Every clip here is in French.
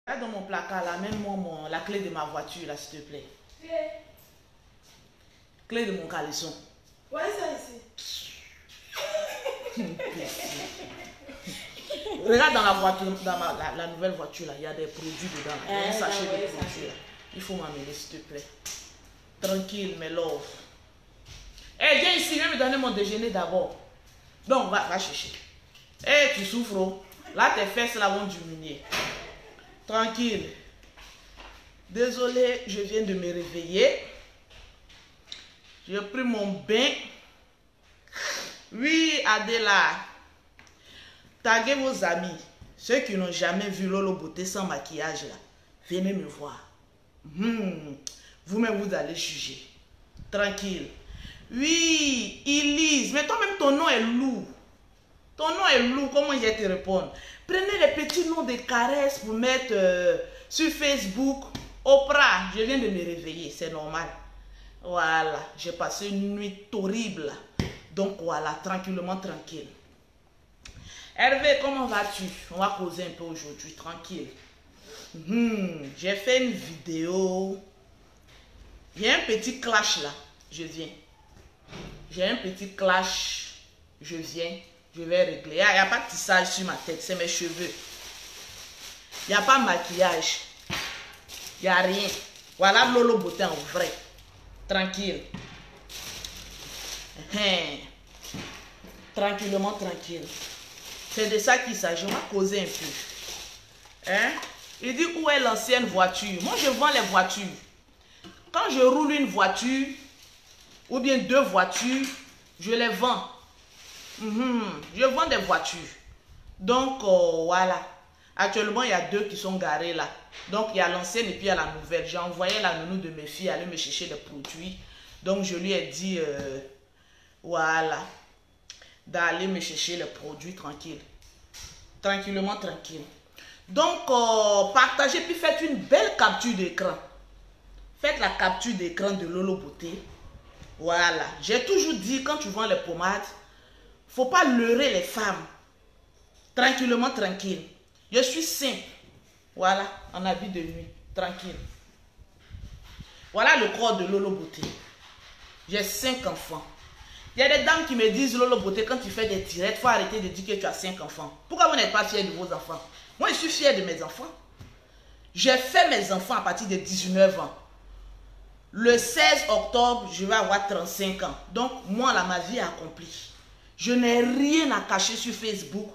Là dans mon placard, là, mets-moi la clé de ma voiture, là, s'il te plaît. Clé de mon caleçon. Ouais, ça ici. Regarde dans la voiture, dans la nouvelle voiture, là, il y a des produits dedans. Il y a un sachet de produits. Là. Il faut m'amener, s'il te plaît. Tranquille, mes love. Eh, viens ici, viens me donner mon déjeuner d'abord. Donc, va chercher. Eh, tu souffres. Oh. Là, tes fesses là vont diminuer. Tranquille. Désolé, je viens de me réveiller. J'ai pris mon bain. Oui, Adela. Taguez vos amis. Ceux qui n'ont jamais vu Lolo Beauté sans maquillage là. Venez me voir. Vous-même, vous allez juger. Tranquille. Oui, Elise. Mais toi-même, ton nom est lourd. Ton nom est lourd. Comment je vais te répondre? Prenez les petits noms de caresses pour mettre sur Facebook. Oprah, je viens de me réveiller. C'est normal. Voilà. J'ai passé une nuit horrible. Donc voilà, tranquillement, tranquille. Hervé, comment vas-tu? On va causer un peu aujourd'hui, tranquille. J'ai fait une vidéo. Il y a un petit clash là. Je viens. J'ai un petit clash. Je viens. Je vais régler. Il n'y a pas de tissage sur ma tête. C'est mes cheveux. Il n'y a pas de maquillage. Il n'y a rien. Voilà Lolo Beauté en vrai. Tranquille. Tranquillement, tranquille. C'est de ça qu'il s'agit. On va causer un peu. Hein? Il dit où est l'ancienne voiture? Moi, je vends les voitures. Quand je roule une voiture, ou bien deux voitures, je les vends. Je vends des voitures. Donc, voilà. Actuellement, il y a deux qui sont garées là. Donc, il y a l'ancienne et puis il y a la nouvelle. J'ai envoyé la nounou de mes filles aller me chercher des produits. Donc, je lui ai dit, voilà, d'aller me chercher les produits tranquille. Tranquillement, tranquille. Donc, partagez puis faites une belle capture d'écran. Faites la capture d'écran de Lolo Beauté. Voilà. J'ai toujours dit, quand tu vends les pommades, faut pas leurrer les femmes. Tranquillement, tranquille. Je suis simple. Voilà, en habit de nuit. Tranquille. Voilà le corps de Lolo Beauté. J'ai 5 enfants. Il y a des dames qui me disent, Lolo Beauté, quand tu fais des directs, il faut arrêter de dire que tu as 5 enfants. Pourquoi vous n'êtes pas fiers de vos enfants? Moi, je suis fier de mes enfants. J'ai fait mes enfants à partir de 19 ans. Le 16 octobre, je vais avoir 35 ans. Donc, moi, là, ma vie est accomplie. Je n'ai rien à cacher sur Facebook.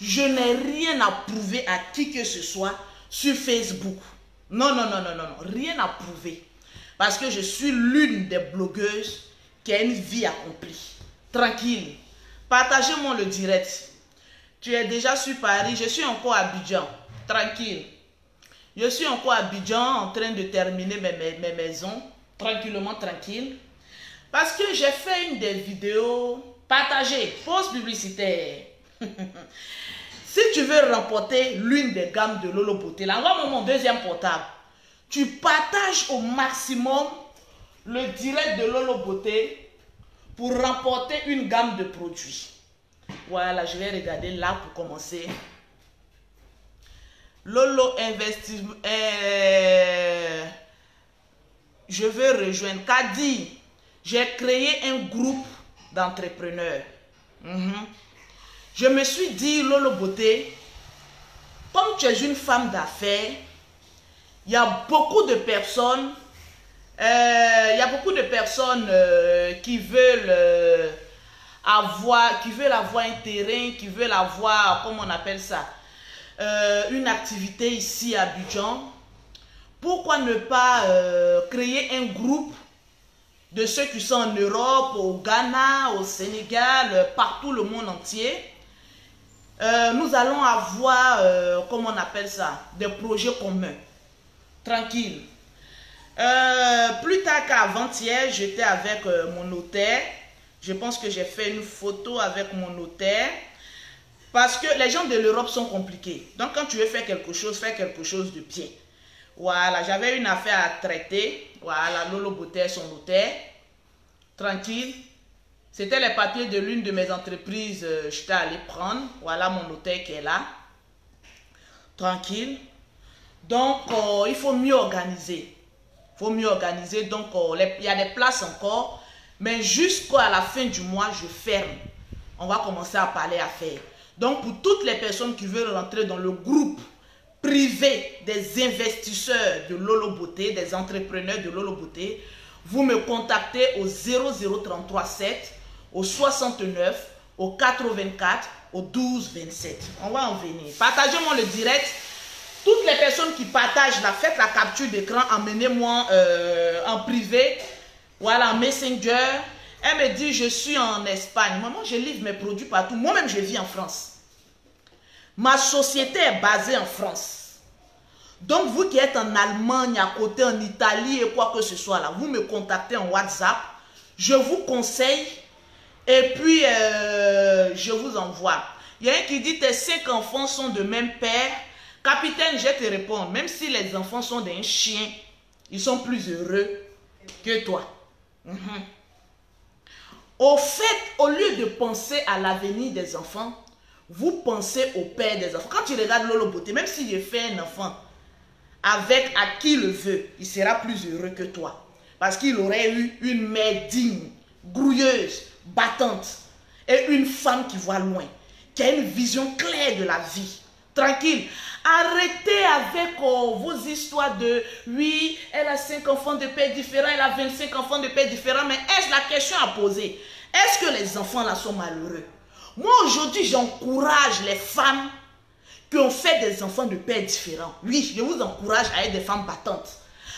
Je n'ai rien à prouver à qui que ce soit sur Facebook. Non, non, non, non, non, non. Rien à prouver. Parce que je suis l'une des blogueuses qui a une vie accomplie. Tranquille. Partagez-moi le direct. Tu es déjà sur Paris. Je suis encore à Abidjan. Tranquille. Je suis encore à Abidjan en train de terminer mes maisons. Tranquillement, tranquille. Parce que j'ai fait une des vidéos partagées. Pause publicitaire. Si tu veux remporter l'une des gammes de Lolo Beauté, là, envoie-moi mon deuxième portable. Tu partages au maximum le direct de Lolo Beauté pour remporter une gamme de produits. Voilà, je vais regarder là pour commencer. Lolo Investissement. Je veux rejoindre. Kadi, j'ai créé un groupe d'entrepreneurs. Je me suis dit, Lolo Beauté, comme tu es une femme d'affaires, il y a beaucoup de personnes, qui veulent avoir un terrain, qui veulent avoir, comment on appelle ça, une activité ici à Abidjan. Pourquoi ne pas créer un groupe de ceux qui sont en Europe, au Ghana, au Sénégal, partout le monde entier? Nous allons avoir, comment on appelle ça, des projets communs. Tranquille. Plus tard qu'avant-hier, j'étais avec mon notaire. Je pense que j'ai fait une photo avec mon notaire. Parce que les gens de l'Europe sont compliqués. Donc quand tu veux faire quelque chose, fais quelque chose de bien. Voilà, j'avais une affaire à traiter. Voilà, Lolo Beauté, son notaire. Tranquille. C'était les papiers de l'une de mes entreprises, j'étais allé prendre. Voilà mon notaire qui est là. Tranquille. Donc, il faut mieux organiser. Il faut mieux organiser. Donc, il y a des places encore. Mais jusqu'à la fin du mois, je ferme. On va commencer à parler affaires. Donc, pour toutes les personnes qui veulent rentrer dans le groupe privé des investisseurs de Lolo Beauté, des entrepreneurs de Lolo Beauté, vous me contactez au 00337, au 69, au 84, au 12 27. On va en venir. Partagez-moi le direct. Toutes les personnes qui partagent, faites la capture d'écran, emmenez-moi en privé, voilà, en Messenger. Elle me dit, je suis en Espagne. Maman, je livre mes produits partout. Moi-même, je vis en France. Ma société est basée en France. Donc, vous qui êtes en Allemagne, à côté, en Italie et quoi que ce soit, là, vous me contactez en WhatsApp. Je vous conseille et puis je vous envoie. Il y a un qui dit, tes 5 enfants sont de même père. Capitaine, je te réponds, même si les enfants sont d'un chien, ils sont plus heureux que toi. Au fait, au lieu de penser à l'avenir des enfants, vous pensez au père des enfants. Quand tu regardes Lolo Beauté, même si je fais un enfant avec à qui le veut, il sera plus heureux que toi. Parce qu'il aurait eu une mère digne, grouilleuse, battante, et une femme qui voit loin, qui a une vision claire de la vie. Tranquille. Arrêtez avec vos histoires de oui, elle a 5 enfants de pères différents, elle a 25 enfants de pères différents. Mais est-ce la question à poser? Est-ce que les enfants là sont malheureux? Moi aujourd'hui, j'encourage les femmes qui ont fait des enfants de pères différents. Oui, je vous encourage à être des femmes battantes.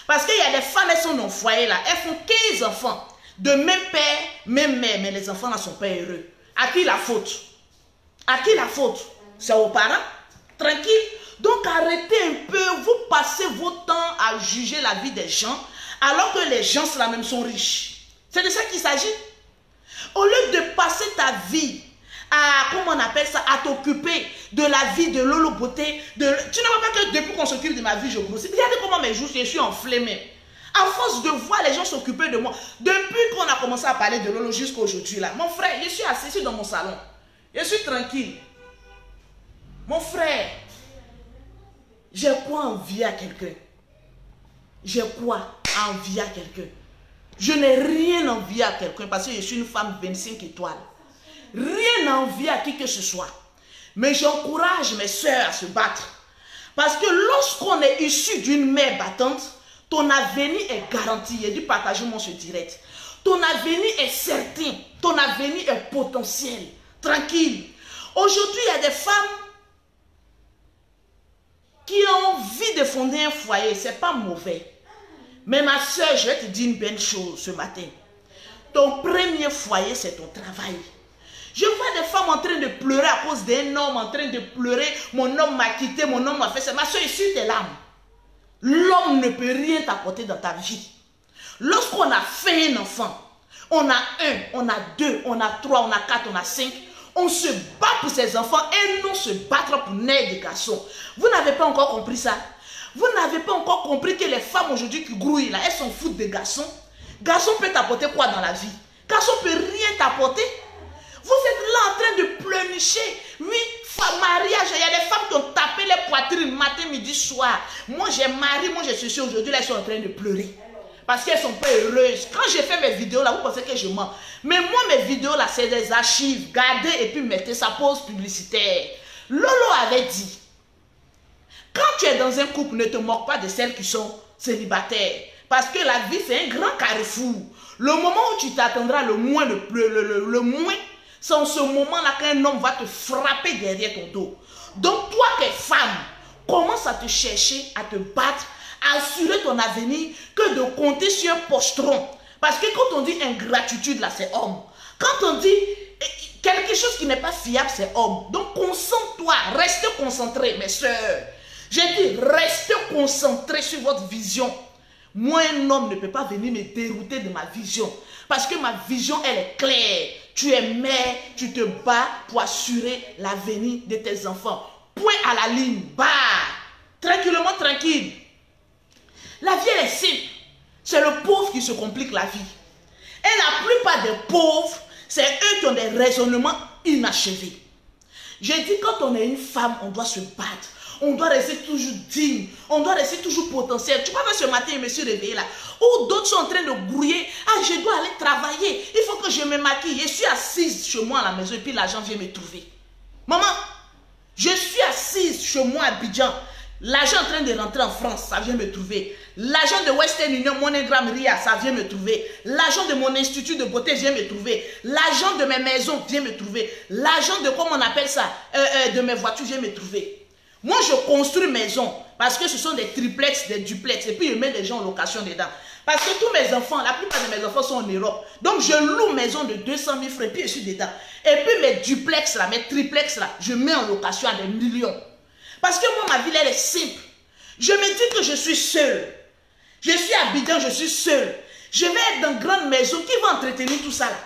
Parce qu'il y a des femmes, elles sont dans le foyer là, elles font 15 enfants de même père, même mère, mais les enfants là sont pas heureux. À qui la faute? À qui la faute? C'est aux parents? Tranquille. Donc arrêtez un peu, vous passez votre temps à juger la vie des gens alors que les gens là même sont riches. C'est de ça qu'il s'agit. Au lieu de passer ta vie à, comment on appelle ça, à t'occuper de la vie de Lolo Beauté, tu ne vois pas que depuis qu'on s'occupe de ma vie, je grossis. Regardez comment mes jours, je suis enflammée. À force de voir les gens s'occuper de moi, depuis qu'on a commencé à parler de Lolo jusqu'à aujourd'hui là, mon frère, je suis assis dans mon salon. Je suis tranquille. Mon frère, j'ai quoi envier à quelqu'un? J'ai quoi envier à quelqu'un? Je n'ai rien envier à quelqu'un parce que je suis une femme 25 étoiles. Rien envier à qui que ce soit. Mais j'encourage mes soeurs à se battre. Parce que lorsqu'on est issu d'une mère battante, ton avenir est garanti. J'ai dit partagez-moi ce direct. Ton avenir est certain. Ton avenir est potentiel. Tranquille. Aujourd'hui, il y a des femmes qui ont envie de fonder un foyer. Ce n'est pas mauvais. Mais ma soeur, je vais te dire une belle chose ce matin. Ton premier foyer, c'est ton travail. Je vois des femmes en train de pleurer à cause d'un homme, en train de pleurer. Mon homme m'a quitté, mon homme m'a fait ça. Ma soeur, essuie tes larmes. L'homme ne peut rien t'apporter dans ta vie. Lorsqu'on a fait un enfant, on a 1, on a 2, on a 3, on a 4, on a 5. On se bat pour ses enfants et non se battre pour naître des garçons. Vous n'avez pas encore compris ça? Vous n'avez pas encore compris que les femmes aujourd'hui qui grouillent là, elles s'en foutent des garçons. Garçon peut t'apporter quoi dans la vie? Garçon peut rien t'apporter. Vous êtes là en train de pleurnicher. Oui, mariage, il y a des femmes qui ont tapé les poitrines matin, midi, soir. Moi j'ai marié, moi je suis sûre aujourd'hui, là elles sont en train de pleurer. Parce qu'elles ne sont pas heureuses. Quand j'ai fait mes vidéos là, vous pensez que je mens. Mais moi mes vidéos là, c'est des archives. Gardez et puis mettez sa pause publicitaire. Lolo avait dit, quand tu es dans un couple, ne te moque pas de celles qui sont célibataires. Parce que la vie, c'est un grand carrefour. Le moment où tu t'attendras le moins, le moins, c'est en ce moment-là qu'un homme va te frapper derrière ton dos. Donc toi qui es femme, commence à te chercher, à te battre, à assurer ton avenir que de compter sur un pochetron. Parce que quand on dit ingratitude, là, c'est homme. Quand on dit quelque chose qui n'est pas fiable, c'est homme. Donc concentre-toi, restez concentrés, mes soeurs. J'ai dit, restez concentrés sur votre vision. Moi, un homme ne peut pas venir me dérouter de ma vision. Parce que ma vision, elle est claire. Tu es mère, tu te bats pour assurer l'avenir de tes enfants. Point à la ligne, bah, tranquillement, tranquille. La vie, elle est simple. C'est le pauvre qui se complique la vie. Et la plupart des pauvres, c'est eux qui ont des raisonnements inachevés. J'ai dit, quand on est une femme, on doit se battre. On doit rester toujours digne. On doit rester toujours potentiel. Tu vois, ce matin, je me suis réveillée là. Où d'autres sont en train de grouiller. Ah, je dois aller travailler. Il faut que je me maquille. Je suis assise chez moi à la maison et puis l'argent vient me trouver. Maman, je suis assise chez moi à Abidjan. L'argent en train de rentrer en France, ça vient me trouver. L'argent de Western Union, MoneyGram, RIA, ça vient me trouver. L'argent de mon institut de beauté vient me trouver. L'argent de mes maisons vient me trouver. L'argent de, comment on appelle ça, de mes voitures vient me trouver. Moi, je construis maison parce que ce sont des triplex, des duplex. Et puis, je mets des gens en location dedans. Parce que tous mes enfants, la plupart de mes enfants sont en Europe. Donc, je loue maison de 200 000 francs et puis je suis dedans. Et puis, mes duplex là, mes triplex là, je mets en location à des millions. Parce que moi, ma vie, elle est simple. Je me dis que je suis seule. Je suis Abidjan, je suis seule. Je vais être dans une grande maison qui va entretenir tout ça là.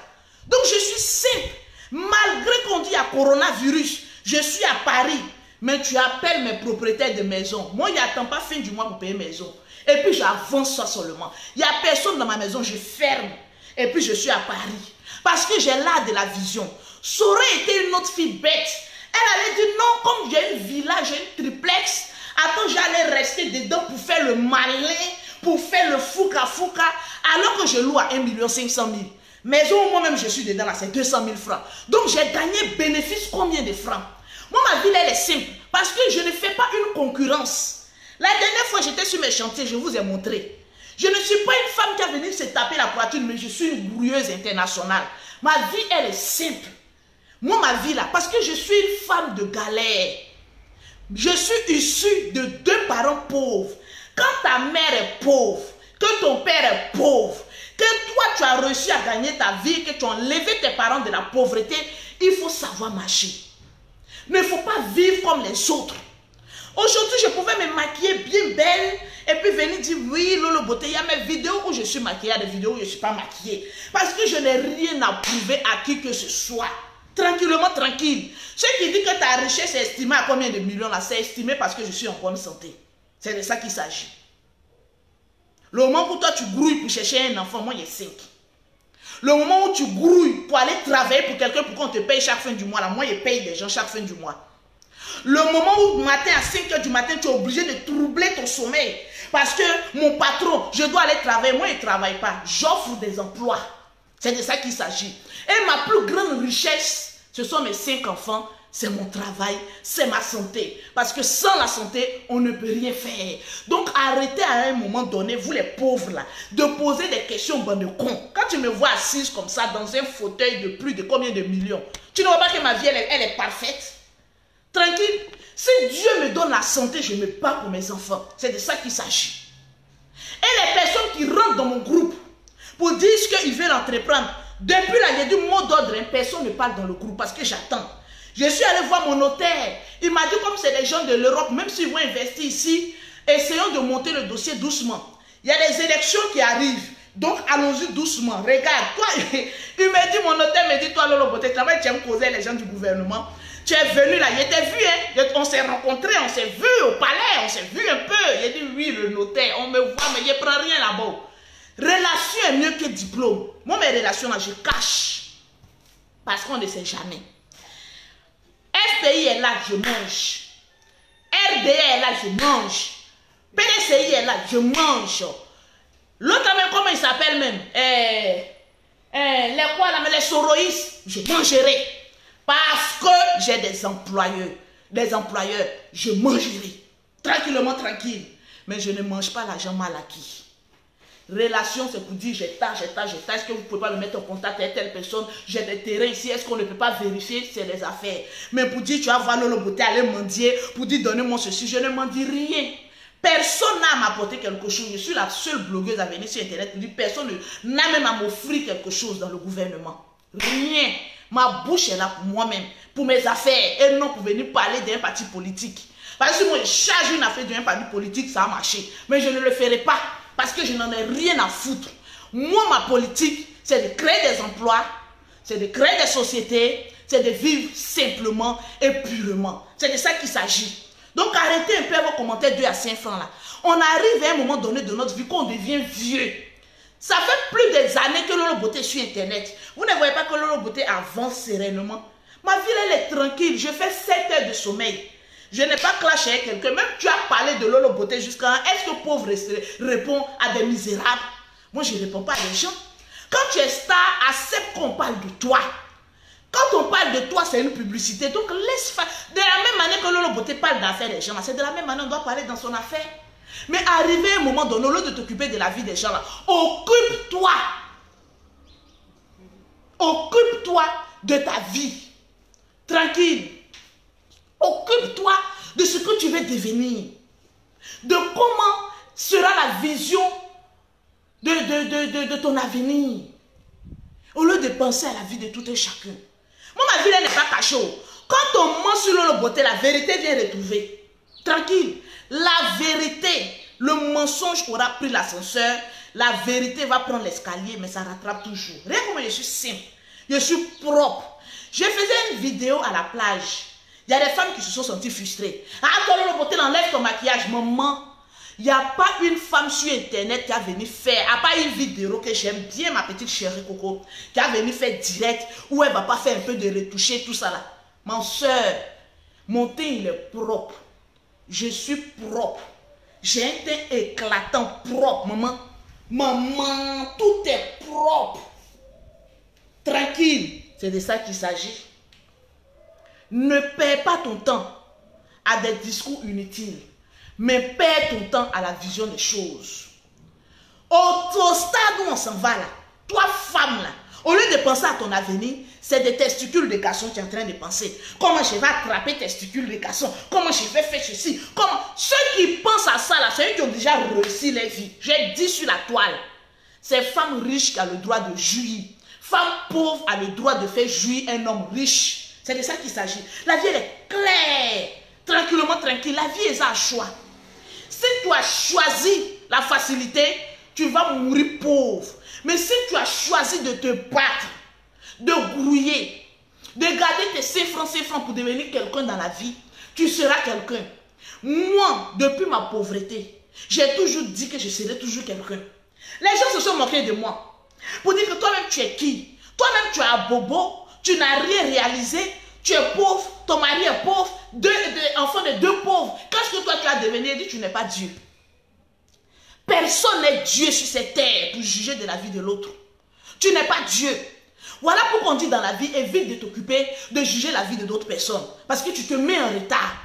Donc, je suis simple. Malgré qu'on dit à coronavirus, je suis à Paris. Mais tu appelles mes propriétaires de maison. Moi, il n'attend pas fin du mois pour payer maison. Et puis, j'avance ça seulement. Il n'y a personne dans ma maison, je ferme. Et puis, je suis à Paris. Parce que j'ai là de la vision. Ça aurait été une autre fille bête. Elle allait dire non, comme j'ai une villa, j'ai une triplex, attends, j'allais rester dedans pour faire le malin, pour faire le fouca, alors que je loue à 1 500 000. Maison où moi-même je suis dedans là, c'est 200 000 francs. Donc j'ai gagné bénéfice combien de francs? Moi, ma vie, elle est simple, parce que je ne fais pas une concurrence. La dernière fois, j'étais sur mes chantiers, je vous ai montré. Je ne suis pas une femme qui a venu se taper la poitrine, mais je suis une grouilleuse internationale. Ma vie, elle est simple. Moi, ma vie là, parce que je suis une femme de galère. Je suis issue de 2 parents pauvres. Quand ta mère est pauvre, que ton père est pauvre, que toi tu as réussi à gagner ta vie, que tu as enlevé tes parents de la pauvreté, il faut savoir marcher. Il ne faut pas vivre comme les autres. Aujourd'hui, je pouvais me maquiller bien belle et puis venir dire oui, Lolo Beauté, il y a mes vidéos où je suis maquillée, il y a des vidéos où je ne suis pas maquillée. Parce que je n'ai rien à prouver à qui que ce soit. Tranquillement, tranquille. Ceux qui disent que ta richesse est estimée à combien de millions là, c'est estimé parce que je suis en bonne santé. C'est de ça qu'il s'agit. Le moment où toi tu grouilles pour chercher un enfant, moi il y a 5. Le moment où tu grouilles pour aller travailler pour quelqu'un pour qu'on te paye chaque fin du mois, là, moi je paye des gens chaque fin du mois. Le moment où matin à 5 h du matin, tu es obligé de troubler ton sommeil. Parce que mon patron, je dois aller travailler, moi je ne travaille pas. J'offre des emplois. C'est de ça qu'il s'agit. Et ma plus grande richesse, ce sont mes 5 enfants, c'est mon travail, c'est ma santé. Parce que sans la santé, on ne peut rien faire. Donc arrêtez à un moment donné, vous les pauvres là, de poser des questions bande de cons. Quand tu me vois assise comme ça dans un fauteuil de plus de combien de millions, tu ne vois pas que ma vie, elle est parfaite? Tranquille. Si Dieu me donne la santé, je me bats pour mes enfants. C'est de ça qu'il s'agit. Et les personnes qui rentrent dans mon groupe pour dire ce qu'ils veulent entreprendre, depuis là, il y a du mot d'ordre, personne ne parle dans le groupe parce que j'attends. Je suis allé voir mon notaire. Il m'a dit comme c'est des gens de l'Europe, même s'ils vont investir ici, essayons de monter le dossier doucement. Il y a des élections qui arrivent. Donc allons-y doucement. Regarde, toi, il m'a dit, mon notaire me dit, toi Lolo Beauté, tu aimes causer les gens du gouvernement. Tu es venu là, il t'a vu, hein? On s'est rencontrés, on s'est vu au palais, on s'est vu un peu. Il a dit, oui, le notaire, on me voit, mais je ne prends rien là-bas. Relation est mieux que diplôme. Moi, mes relations là, je cache. Parce qu'on ne sait jamais. FPI est là, je mange. RDA est là, je mange. PDCI est là, je mange. L'autre même, comment il s'appelle même? Les quoi là, mais les soroïstes, je mangerai. Parce que j'ai des employeurs. Des employeurs, je mangerai. Tranquillement, tranquille. Mais je ne mange pas l'argent mal acquis. Relation, c'est pour dire j'ai tas. Est-ce que vous ne pouvez pas me mettre en contact avec telle personne? J'ai des terrains ici. Est-ce qu'on ne peut pas vérifier? C'est les affaires. Mais pour dire tu vas voir Lolo Beauté aller mendier, pour dire donnez-moi ceci, je ne m'en dis rien. Personne n'a m'apporté quelque chose. Je suis la seule blogueuse à venir sur Internet pour dire personne n'a même à m'offrir quelque chose dans le gouvernement. Rien. Ma bouche est là pour moi-même, pour mes affaires, et non pour venir parler d'un parti politique. Parce que moi, je charge une affaire d'un parti politique, ça a marché. Mais je ne le ferai pas. Parce que je n'en ai rien à foutre. Moi, ma politique, c'est de créer des emplois, c'est de créer des sociétés, c'est de vivre simplement et purement. C'est de ça qu'il s'agit. Donc, arrêtez un peu vos commentaires 2 à 5 francs là. On arrive à un moment donné de notre vie qu'on devient vieux. Ça fait plus des années que Lolo Beauté sur Internet. Vous ne voyez pas que Lolo Beauté avance sereinement. Ma vie, elle est tranquille. Je fais 7 heures de sommeil. Je n'ai pas clashé avec quelqu'un. Même tu as parlé de Lolo Beauté jusqu'à... Est-ce que pauvre répond à des misérables? Moi, je ne réponds pas à des gens. Quand tu es star, accepte qu'on parle de toi. Quand on parle de toi, c'est une publicité. Donc, laisse faire. De la même manière que Lolo Beauté parle d'affaires des gens, c'est de la même manière qu'on doit parler dans son affaire. Mais arrivé un moment donné, au lieu de t'occuper de la vie des gens, occupe-toi. Occupe-toi de ta vie. Tranquille. Occupe-toi de ce que tu veux devenir. De comment sera la vision de ton avenir. Au lieu de penser à la vie de tout un chacun. Moi, ma vie, elle n'est pas cachée. Quand on ment sur Lolo Beauté, la vérité vient retrouver. Tranquille. La vérité, le mensonge aura pris l'ascenseur. La vérité va prendre l'escalier, mais ça rattrape toujours. Regarde comment je suis simple. Je suis propre. Je faisais une vidéo à la plage. Il y a des femmes qui se sont senties frustrées. Ah, toi, Lolo Beauté, enlève ton maquillage, maman. Il n'y a pas une femme sur Internet qui a venu faire, à part une vidéo que j'aime bien, ma petite chérie Coco, qui a venu faire direct, où elle ne va pas faire un peu de retoucher, tout ça là. Ma soeur, mon teint, il est propre. Je suis propre. J'ai un teint éclatant, propre, maman. Maman, tout est propre. Tranquille. C'est de ça qu'il s'agit. Ne perds pas ton temps à des discours inutiles. Mais perds ton temps à la vision des choses. Au stade où on s'en va là, toi femme là, au lieu de penser à ton avenir, c'est des testicules de garçon que tu es en train de penser. Comment je vais attraper testicules de garçon? Comment je vais faire ceci? Comment? Ceux qui pensent à ça là, c'est eux qui ont déjà réussi leur vie. J'ai dit sur la toile, c'est femme riche qui a le droit de jouir. Femme pauvre a le droit de faire jouir un homme riche. C'est de ça qu'il s'agit. La vie elle est claire. Tranquillement, tranquille. La vie est un choix. Si tu as choisi la facilité, tu vas mourir pauvre. Mais si tu as choisi de te battre, de grouiller, de garder tes 5 francs pour devenir quelqu'un dans la vie, tu seras quelqu'un. Moi, depuis ma pauvreté, j'ai toujours dit que je serai toujours quelqu'un. Les gens se sont moqués de moi. Pour dire que toi-même tu es qui? Toi-même tu es un bobo, tu n'as rien réalisé, tu es pauvre, ton mari est pauvre, enfants de 2 pauvres. Qu'est-ce que toi tu as devenu? Dit tu n'es pas Dieu. Personne n'est Dieu sur cette terre pour juger de la vie de l'autre. Tu n'es pas Dieu. Voilà pourquoi on dit dans la vie, évite de t'occuper de juger la vie de d'autres personnes. Parce que tu te mets en retard.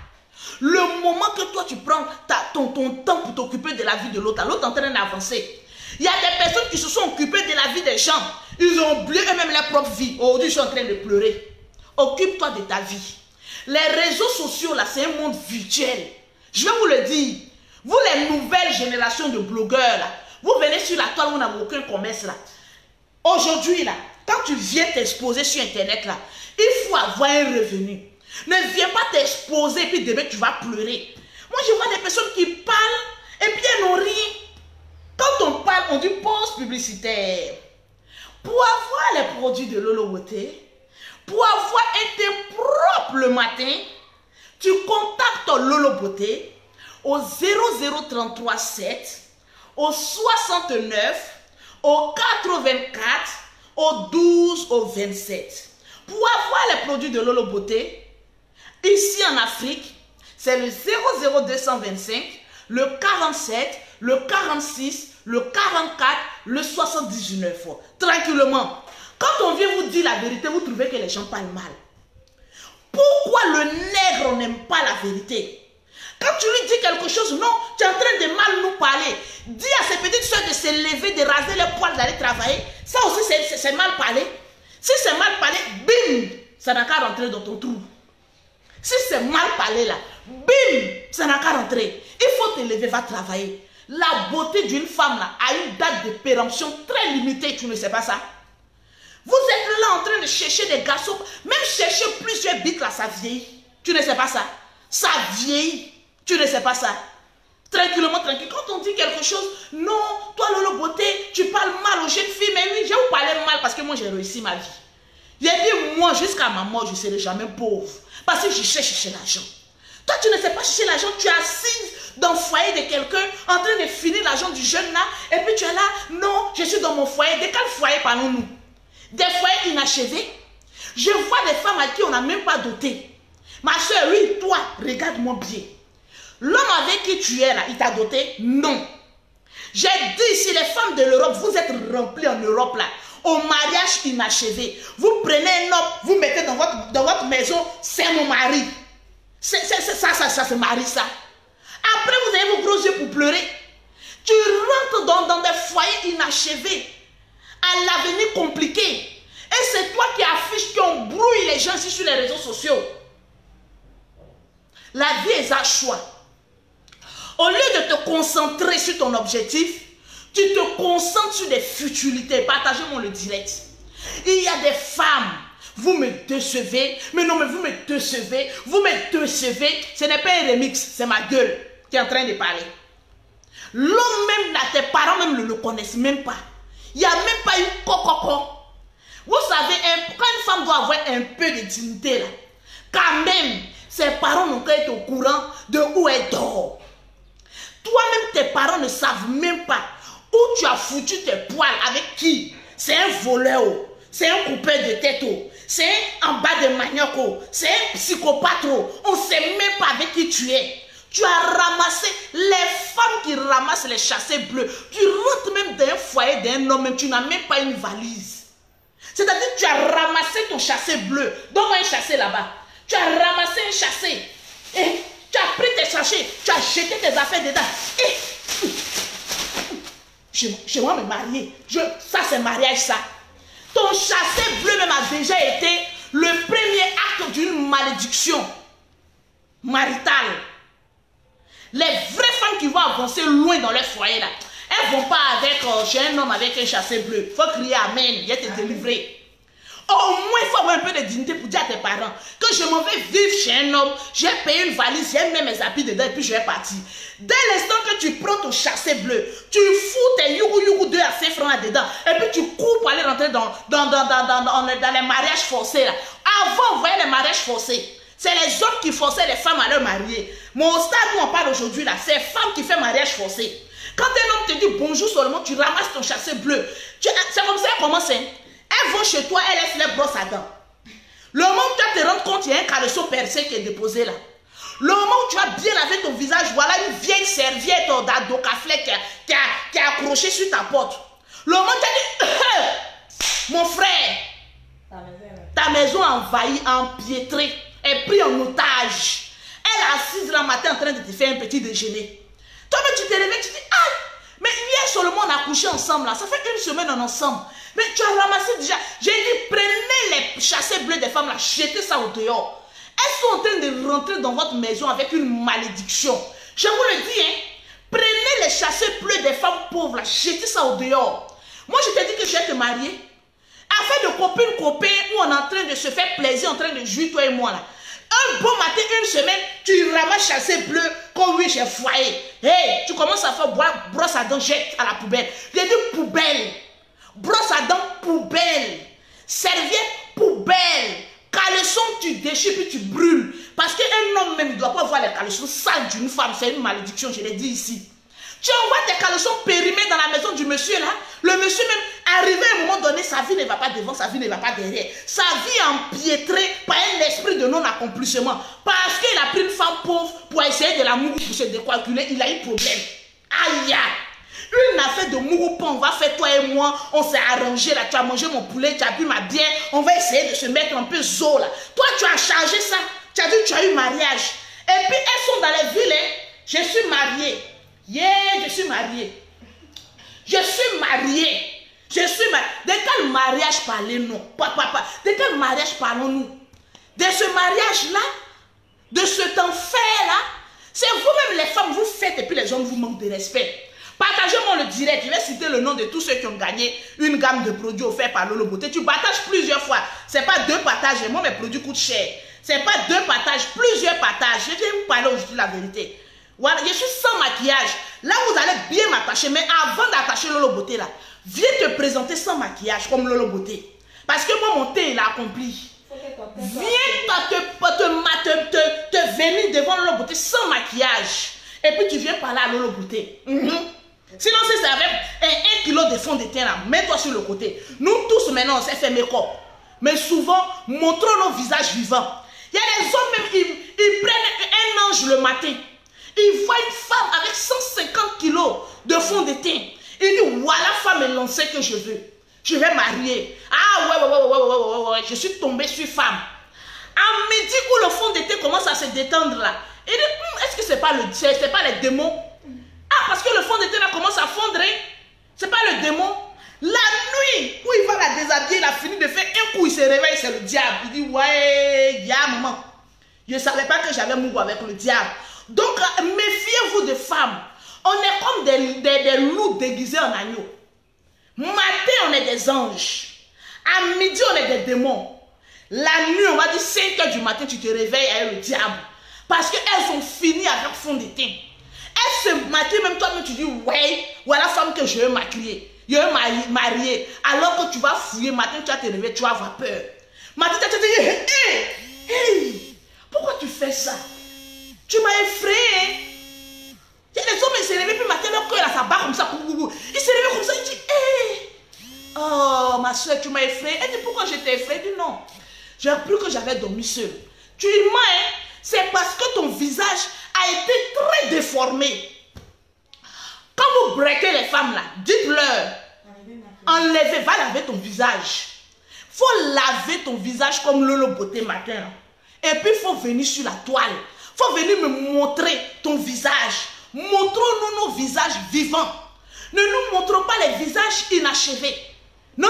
Le moment que toi tu prends ton temps pour t'occuper de la vie de l'autre, l'autre est en train d'avancer. Il y a des personnes qui se sont occupées de la vie des gens. Ils ont oublié eux-mêmes leur propre vie. Aujourd'hui, ils sont en train de pleurer. Occupe-toi de ta vie. Les réseaux sociaux, là, c'est un monde virtuel. Je vais vous le dire. Vous, les nouvelles générations de blogueurs, là, vous venez sur la toile, vous n'avez aucun commerce, là. Aujourd'hui, là, quand tu viens t'exposer sur Internet, là, il faut avoir un revenu. Ne viens pas t'exposer et puis demain, tu vas pleurer. Moi, je vois des personnes qui parlent et puis elles n'ont rien. Quand on parle, on dit pause publicitaire. Pour avoir les produits de Lolo Beauté, pour avoir un teint propre le matin, tu contactes Lolo Beauté au 0033 7, au 69, au 84, au 12, au 27. Pour avoir les produits de Lolo Beauté, ici en Afrique, c'est le 00225, le 47, le 46, le 44, le 79. Tranquillement. Quand on vient vous dire la vérité, vous trouvez que les gens parlent mal. Pourquoi le nègre n'aime pas la vérité? Quand tu lui dis quelque chose, non, tu es en train de mal nous parler. Dis à ces petites soeurs de se lever, de raser les poils, d'aller travailler. Ça aussi, c'est mal parler. Si c'est mal parlé, bim, ça n'a qu'à rentrer dans ton trou. Si c'est mal parlé là, bim, ça n'a qu'à rentrer. Il faut te lever, va travailler. La beauté d'une femme là a une date de péremption très limitée, tu ne sais pas ça? Vous êtes là en train de chercher des garçons, même chercher plusieurs bites là, ça vieillit. Tu ne sais pas ça? Ça vieillit. Tu ne sais pas ça? Tranquillement, tranquille. Quand on dit quelque chose, non, toi Lolo Beauté, tu parles mal aux jeunes filles. Mais oui, je vais vous parler mal parce que moi j'ai réussi ma vie. J'ai dit, moi jusqu'à ma mort, je ne serai jamais pauvre. Parce que je cherche l'argent. Toi, tu ne sais pas chercher l'argent, tu es assise dans le foyer de quelqu'un en train de finir l'argent du jeune là. Et puis tu es là, non, je suis dans mon foyer. De quel foyer parlons-nous? Des foyers inachevés. Je vois des femmes à qui on n'a même pas doté. Ma soeur, oui, toi, regarde-moi bien. L'homme avec qui tu es là, il t'a doté? Non. J'ai dit, si les femmes de l'Europe, vous êtes remplies en Europe là, au mariage inachevé, vous prenez un homme, vous mettez dans votre maison, c'est mon mari. Ça se marie ça. Après, vous avez vos gros yeux pour pleurer. Tu rentres dans des foyers inachevés, à l'avenir compliqué. Et c'est toi qui affiches, qui embrouille les gens ici sur les réseaux sociaux. La vie est un choix. Au lieu de te concentrer sur ton objectif, tu te concentres sur des futilités. Partagez-moi le direct. Il y a des femmes, vous me décevez, mais non, mais vous me décevez, vous me décevez. Ce n'est pas un remix, c'est ma gueule qui est en train de parler. L'homme même, là, tes parents même ne le connaissent même pas. Il n'y a même pas eu coco. Vous savez, quand une femme doit avoir un peu de dignité, là, quand même, ses parents n'ont qu'à être au courant de où elle dort. Toi-même, tes parents ne savent même pas où tu as foutu tes poils, avec qui. C'est un voleur, c'est un coupeur de tête, c'est un en bas de manioc, c'est un psychopathe. On ne sait même pas avec qui tu es. Tu as ramassé les femmes qui ramassent les chassés bleus. Tu rentres même dans un foyer d'un homme, même tu n'as même pas une valise. C'est-à-dire que tu as ramassé ton chassé bleu. Donne-moi un chassé là-bas. Tu as ramassé un chassé. Et tu as pris tes sachets. Tu as jeté tes affaires dedans. Et je vais me marier. Ça, c'est mariage, ça. Ton chassé bleu même a déjà été le premier acte d'une malédiction maritale. Les vraies femmes qui vont avancer loin dans leur foyer, là, elles ne vont pas avec, j'ai un homme avec un chassé bleu. Il faut crier Amen, il va te délivrer. Au moins, il faut avoir un peu de dignité pour dire à tes parents que je m'en vais vivre chez un homme, j'ai payé une valise, j'ai mis mes habits dedans et puis je vais partir. Dès l'instant que tu prends ton chassé bleu, tu fous tes yougou 2 à 5 francs là-dedans et puis tu cours pour aller rentrer dans les mariages forcés. Là. Avant, vous voyez les mariages forcés. C'est les hommes qui forçaient les femmes à leur marier. Mon stade où on parle aujourd'hui, là, c'est les femmes qui font mariage forcé. Quand un homme te dit bonjour seulement, tu ramasses ton chassé bleu. C'est comme ça qu'elle commence. Elles vont chez toi, elles laissent les brosses à dents. Le moment où tu vas te rendre compte, il y a un caleçon percé qui est déposé là. Le moment où tu vas bien laver ton visage, voilà une vieille serviette d'Adocaflec qui est accrochée sur ta porte. Le moment où tu as dit, mon frère, ta maison envahie, empiétrée, est prise en otage. Elle est assise là matin en train de te faire un petit déjeuner. Toi-même, tu te réveilles, tu te dis, ah, mais hier seulement on a couché ensemble là, ça fait une semaine en ensemble. Mais tu as ramassé déjà. J'ai dit, prenez les chassés bleus des femmes là, jetez ça au dehors. Elles sont en train de rentrer dans votre maison avec une malédiction. Je vous le dis, hein, prenez les chassés bleus des femmes pauvres là, jetez ça au dehors. Moi, je t'ai dit que je vais te marier. Afin de copain, où on est en train de se faire plaisir, en train de jouer, toi et moi là. Un bon matin, une semaine, tu ramasses chassé bleu, comme oui, j'ai foyer. Hey, tu commences à faire brosse à dents, jette à la poubelle. J'ai dit poubelle. Brosse à dents, poubelle. Serviette, poubelle. Caleçon, tu déchires puis tu brûles. Parce qu'un homme même ne doit pas voir les caleçons sales d'une femme. C'est une malédiction, je l'ai dit ici. Tu envoies tes caleçons périmés dans la maison du monsieur là. Le monsieur même, arrivé à un moment donné, sa vie ne va pas devant, sa vie ne va pas derrière. Sa vie est empiétrée par un esprit de non-accomplissement. Parce qu'il a pris une femme pauvre pour essayer de la mourir, pour se décalculer. Il a eu problème. Aïe aïe. Une affaire de mouroupan, on va faire toi et moi, on s'est arrangé là, tu as mangé mon poulet, tu as bu ma bière, on va essayer de se mettre un peu zo là. Toi tu as chargé ça, tu as dit que tu as eu mariage. Et puis elles sont dans les villes, hein. Je suis mariée. Yeah, je suis mariée. Je suis mariée. Je suis mariée. De quel mariage parlez-nous? De quel mariage parlons-nous? De ce mariage-là? De cet enfer-là? C'est vous-même les femmes, vous faites et puis les hommes vous manquent de respect. Partagez-moi le direct. Je vais citer le nom de tous ceux qui ont gagné une gamme de produits offerts par Lolo Beauté. Tu partages plusieurs fois. Ce n'est pas 2 partages. Moi, mes produits coûtent cher. Ce n'est pas 2 partages, plusieurs partages. Je viens vous parler aujourd'hui la vérité. Voilà, je suis sans maquillage. Là, vous allez bien m'attacher. Mais avant d'attacher Lolo Beauté, là, viens te présenter sans maquillage comme Lolo Beauté. Parce que moi, mon thé, il a accompli. Viens te venir devant Lolo Beauté sans maquillage. Et puis tu viens parler à Lolo Beauté. Sinon, si c'est avec 1 kilo de fond de teint là, mets-toi sur le côté. Nous tous maintenant, on s'est fait make-up. Mais souvent, montrons nos visages vivants. Il y a des hommes même, ils prennent un ange le matin. Ils voient une femme avec 150 kilos de fond de teint. Il dit, voilà femme élancée que je veux. Je vais marier. Ah ouais, je suis tombé sur femme. À midi où le fond de teint commence à se détendre là. Il dit, est-ce que c'est pas les démons? Ah, parce que le fond de teint là commence à fondre. C'est pas le démon. La nuit où il va la déshabiller, il a fini de faire un coup, il se réveille, c'est le diable. Il dit, ouais, il y a un moment. Je ne savais pas que j'avais mouru avec le diable. Donc, méfiez-vous des femmes. On est comme des loups déguisés en agneaux. Matin, on est des anges. À midi, on est des démons. La nuit, on va dire 5 h du matin, tu te réveilles avec le diable. Parce qu'elles ont fini avec fond de teint. Elles se maquillent, même toi-même, tu dis, ouais, voilà la femme que je veux maquiller. Je veux marier. Alors que tu vas fouiller, matin, tu vas te réveiller, tu vas avoir peur. Matin, tu vas te dire, hey, pourquoi tu fais ça? Tu m'as effrayé. Il y a des hommes, ils se réveillent, puis matin, leur cœur, ça bat comme ça. Ils se réveillent comme ça, ils disent, hey, oh, ma soeur, tu m'as effrayé. Elle dit, pourquoi je t'ai effrayé? Elle dit, non. J'ai appris que j'avais dormi seul. Tu dis, moi, c'est parce que ton visage a été très déformé. Quand vous breakez les femmes là, dites-leur, enlevez, va laver ton visage. Il faut laver ton visage comme Lolo Beauté matin. Et puis il faut venir sur la toile. Il faut venir me montrer ton visage. Montrons-nous nos visages vivants. Ne nous montrons pas les visages inachevés. Non.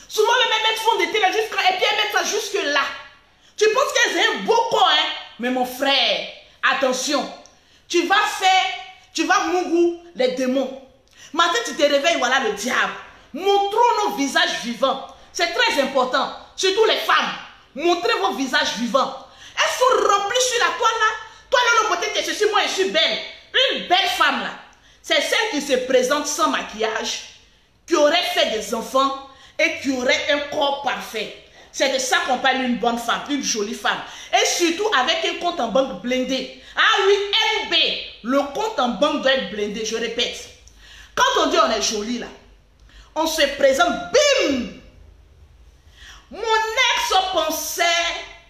Souvent, les mecs font des télés et puis elles mettent ça jusque là. Tu penses qu'elles ont un beau corps, hein? Mais mon frère, attention. Tu vas mourir les démons. Matin, tu te réveilles, voilà le diable. Montrons nos visages vivants. C'est très important. Surtout les femmes. Montrez vos visages vivants. Elles sont remplies sur la toile là. Toi, là, le beauté, je suis moi, je suis belle. Une belle femme là. C'est celle qui se présente sans maquillage, qui aurait fait des enfants et qui aurait un corps parfait. C'est de ça qu'on parle d'une bonne femme, une jolie femme. Et surtout avec un compte en banque blindé. Ah oui, MB, le compte en banque doit être blindé, je répète. Quand on dit on est joli là, on se présente, bim! Mon ex pensait,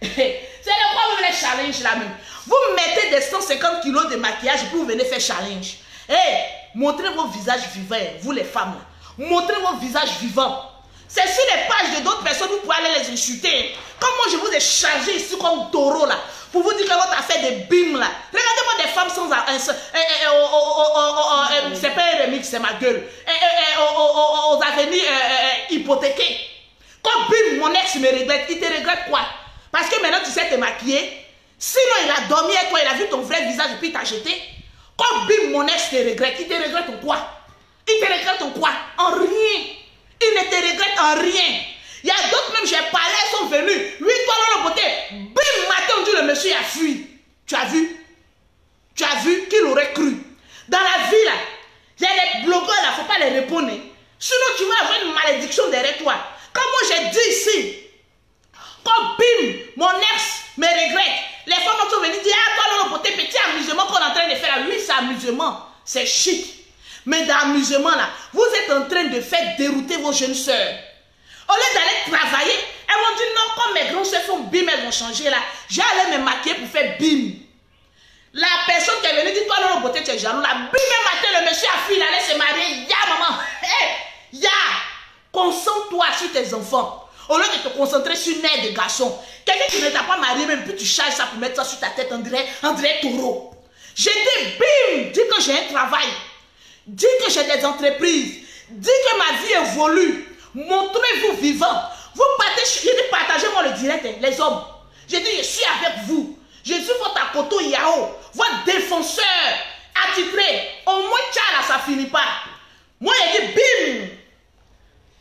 c'est le quoi vous les challenge là même. Vous mettez des 150 kilos de maquillage et puis vous venez faire challenge. Hey, montrez vos visages vivants, vous les femmes là. Montrez vos visages vivants. C'est sur les pages de d'autres personnes, vous pouvez aller les insulter. Comme moi, je vous ai chargé ici comme taureau là, pour vous dire que votre affaire de bim là. Regardez-moi des femmes sans... c'est pas un remix, c'est ma gueule. Aux avenirs hypothéqués. Quand bim, mon ex me regrette, il te regrette quoi? Parce que maintenant tu sais te maquiller. Sinon, il a dormi avec toi, il a vu ton vrai visage et puis il t'a jeté. Quand bim, mon ex te regrette, il te regrette en quoi? Il te regrette en quoi? En rien. Il ne te regrette en rien. Il y a d'autres même, j'ai parlé, elles sont venues. Lui, toi, dans le côté, bim, matin, on dit le monsieur a fui. Tu as vu? Tu as vu qu'il aurait cru. Dans la vie, là, il y a les blogueurs, là, il ne faut pas les répondre. Sinon, tu vas avoir une malédiction derrière toi. Comme moi, j'ai dit ici, quand bim, mon ex me regrette, les femmes sont venues dire, ah, toi, dans le côté, petit amusement qu'on est en train de faire. Oui, c'est amusement, c'est chic. Mais dans l'amusement là, vous êtes en train de faire dérouter vos jeunes soeurs. Au lieu d'aller travailler, elles vont dire non, comme mes grands soeurs font bim, elles vont changer là. J'allais me maquiller pour faire bim. La personne qui est venue dit toi non, beauté, tu es jaloux là. Bim, matin, le monsieur a fui, il allait se marier. Ya maman, hey, ya. Concentre-toi sur tes enfants. Au lieu de te concentrer sur une aide de garçon. Quelqu'un qui ne t'a pas marié, même puis tu charges ça pour mettre ça sur ta tête, on dirait taureau. J'ai dit bim, dis que j'ai un travail. Dis que j'ai des entreprises. Dis que ma vie évolue. Montrez-vous vivants. Vous partagez-moi le direct, les hommes. J'ai dit, je suis avec vous. Je suis votre Akoto Yao, votre défenseur attitré. Au moins, là, ça finit pas. Moi, j'ai dit, bim.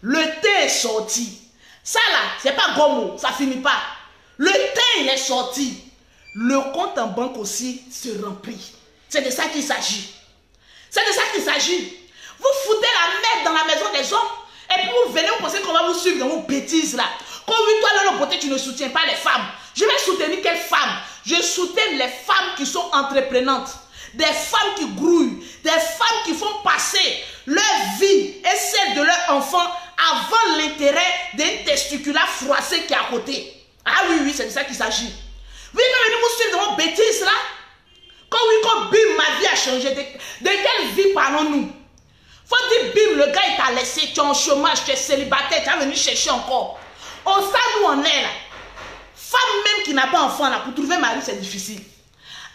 Le thé est sorti. Ça, là, c'est pas gomo. Ça finit pas. Le thé, il est sorti. Le compte en banque aussi se remplit. C'est de ça qu'il s'agit. C'est de ça qu'il s'agit. Vous foutez la merde dans la maison des hommes et puis vous venez, vous pensez qu'on va vous suivre dans vos bêtises là. Comme toi, là, le beauté, tu ne soutiens pas les femmes. Je vais soutenir quelles femmes? Je soutiens les femmes qui sont entreprenantes. Des femmes qui grouillent. Des femmes qui font passer leur vie et celle de leur enfant avant l'intérêt d'un testiculat froissé qui est à côté. Ah oui, oui, c'est de ça qu'il s'agit. Vous pouvez venir vous suivre dans vos bêtises là. Quand oui, quand bim, ma vie a changé. De quelle vie parlons-nous? Faut dire bim, le gars il t'a laissé, tu es en chômage, tu es célibataire, tu vas venir chercher encore. Au stade où on est là, femme même qui n'a pas enfant là, pour trouver mari c'est difficile.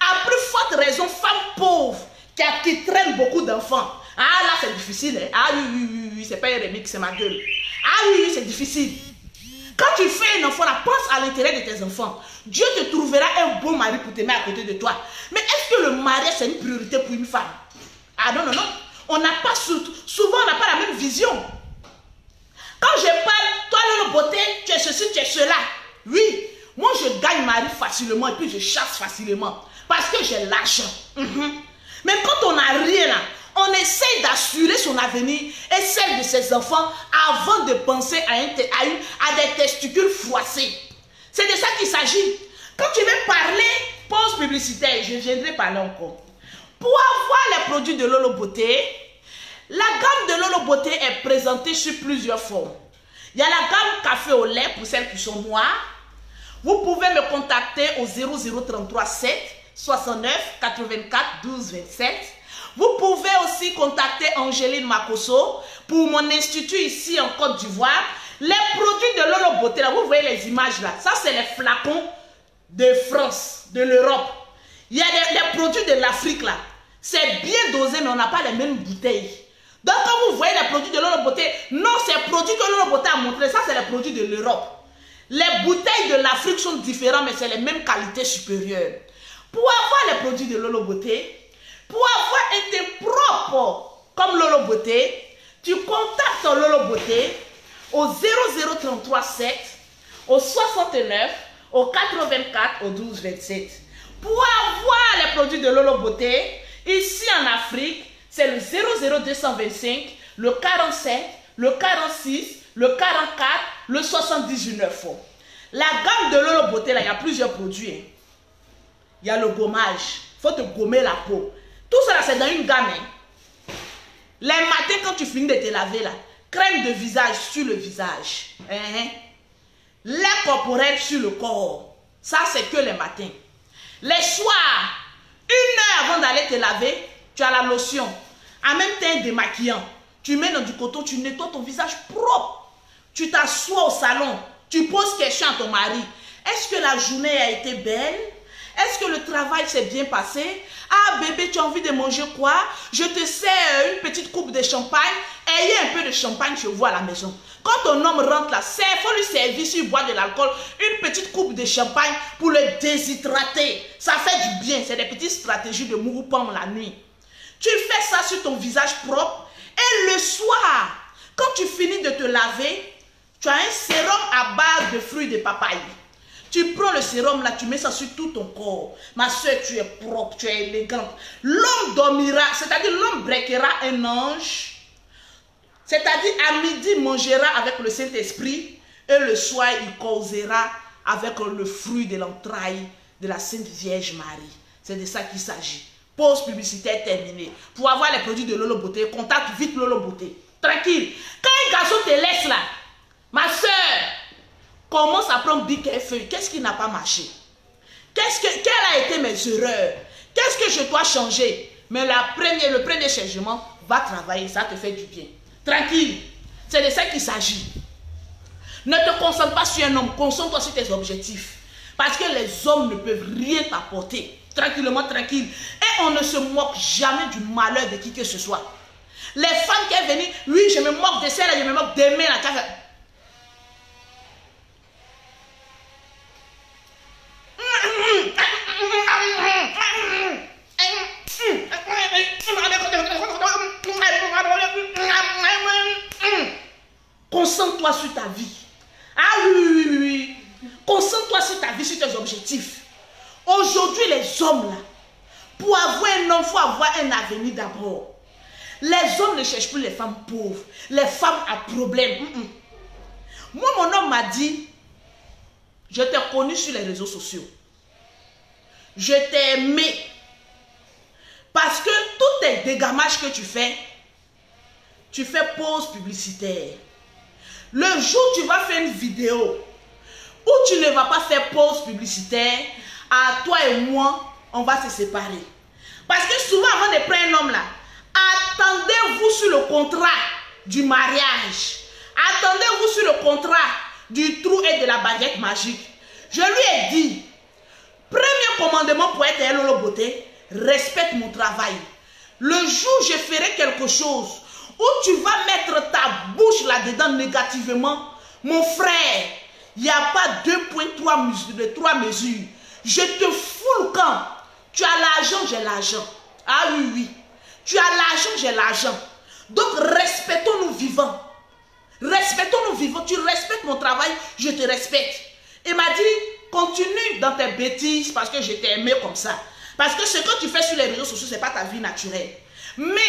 À plus forte raison, femme pauvre qui traîne beaucoup d'enfants. Ah là c'est difficile. Hein? Ah oui, oui, oui, oui, c'est pas un remix, c'est ma gueule. Ah oui, oui, c'est difficile. Quand tu fais un enfant là, pense à l'intérêt de tes enfants. Dieu te trouvera un bon mari pour te mettre à côté de toi. Mais est-ce que le mariage c'est une priorité pour une femme? Ah non, non, non. On n'a pas, souvent on n'a pas la même vision. Quand je parle, toi la beauté, tu es ceci, tu es cela. Oui, moi je gagne mari facilement et puis je chasse facilement. Parce que j'ai l'argent. Mais quand on n'a rien là, on essaie d'assurer son avenir et celle de ses enfants avant de penser à des testicules froissés. C'est de ça qu'il s'agit. Quand tu veux parler, pause publicitaire, je viendrai parler encore. Pour avoir les produits de Lolo Beauté, la gamme de Lolo Beauté est présentée sur plusieurs formes. Il y a la gamme café au lait pour celles qui sont noires. Vous pouvez me contacter au 0033 7 69 84 12 27. Vous pouvez aussi contacter Angéline Makosso pour mon institut ici en Côte d'Ivoire. Les produits de Lolo Beauté, là, vous voyez les images là. Ça, c'est les flacons de France, de l'Europe. Il y a les produits de l'Afrique là. C'est bien dosé, mais on n'a pas les mêmes bouteilles. Donc, quand vous voyez les produits de Lolo Beauté, non, ces produits que Lolo Beauté a montré, ça, c'est les produits de l'Europe. Les bouteilles de l'Afrique sont différentes, mais c'est les mêmes qualités supérieures. Pour avoir les produits de Lolo Beauté, pour avoir un teint propre comme Lolo Beauté, tu contactes Lolo Beauté au 0033 7, au 69, au 84, au 12 27. Pour avoir les produits de Lolo Beauté, ici en Afrique, c'est le 00225, le 47, le 46, le 44, le 79. La gamme de Lolo Beauté, là, il y a plusieurs produits. Hein. Il y a le gommage. Il faut te gommer la peau. Tout ça, c'est dans une gamme. Hein. Les matins, quand tu finis de te laver, là, crème de visage sur le visage. Hein. Lait corporel sur le corps. Ça, c'est que les matins. Les soirs, 1 heure avant d'aller te laver, tu as la lotion. En même temps, démaquillant. Tu mets dans du coton, tu nettoies ton visage propre. Tu t'assois au salon. Tu poses question à ton mari. Est-ce que la journée a été belle? Est-ce que le travail s'est bien passé? Ah bébé, tu as envie de manger quoi? Je te sers une petite coupe de champagne. Ayez un peu de champagne chez vous à la maison. Quand ton homme rentre là, il faut lui servir, s'il boit de l'alcool, une petite coupe de champagne pour le déshydrater. Ça fait du bien. C'est des petites stratégies de Mouroupam la nuit. Tu fais ça sur ton visage propre. Et le soir, quand tu finis de te laver, tu as un sérum à base de fruits de papaye. Tu prends le sérum là, tu mets ça sur tout ton corps. Ma soeur, tu es propre, tu es élégante. L'homme dormira, c'est-à-dire l'homme breakera un ange. C'est-à-dire à midi, il mangera avec le Saint-Esprit. Et le soir, il causera avec le fruit de l'entraille de la Sainte Vierge Marie. C'est de ça qu'il s'agit. Pause publicitaire terminée. Pour avoir les produits de Lolo Beauté, contacte vite Lolo Beauté. Tranquille. Quand un garçon te laisse là, ma soeur, commence à prendre bic et feuille. Qu'est-ce qui n'a pas marché? Quelles a été mes erreurs? Qu'est-ce que je dois changer? Mais le premier changement, va travailler, ça te fait du bien. Tranquille. C'est de ça qu'il s'agit. Ne te concentre pas sur un homme, concentre-toi sur tes objectifs. Parce que les hommes ne peuvent rien t'apporter. Tranquillement, tranquille. Et on ne se moque jamais du malheur de qui que ce soit. Les femmes qui sont venues, oui, je me moque de celle-là, je me moque d'aimer la cave. Concentre-toi sur ta vie. Ah oui, oui, oui, oui. Concentre-toi sur ta vie, sur tes objectifs. Aujourd'hui, les hommes là, pour avoir un homme, il faut avoir un avenir d'abord. Les hommes ne cherchent plus les femmes pauvres, les femmes à problème. Moi, mon homme m'a dit, je t'ai connu sur les réseaux sociaux. Je t'ai aimé. Parce que tous tes dégamages que tu fais pause publicitaire. Le jour où tu vas faire une vidéo où tu ne vas pas faire pause publicitaire, à toi et moi, on va se séparer. Parce que souvent, avant de prendre un homme là, attendez-vous sur le contrat du mariage. Attendez-vous sur le contrat du trou et de la baguette magique. Je lui ai dit, premier commandement pour être un Lolo Beauté, respecte mon travail. Le jour où je ferai quelque chose où tu vas mettre ta bouche là-dedans négativement, mon frère, il n'y a pas 2,3 mesures. Je te fous le camp. Tu as l'argent, j'ai l'argent. Ah oui, oui. Tu as l'argent, j'ai l'argent. Donc respectons-nous vivants. Respectons-nous vivants. Tu respectes mon travail, je te respecte. Il m'a dit, continue dans tes bêtises parce que je t'ai aimé comme ça. Parce que ce que tu fais sur les réseaux sociaux, ce n'est pas ta vie naturelle. Mais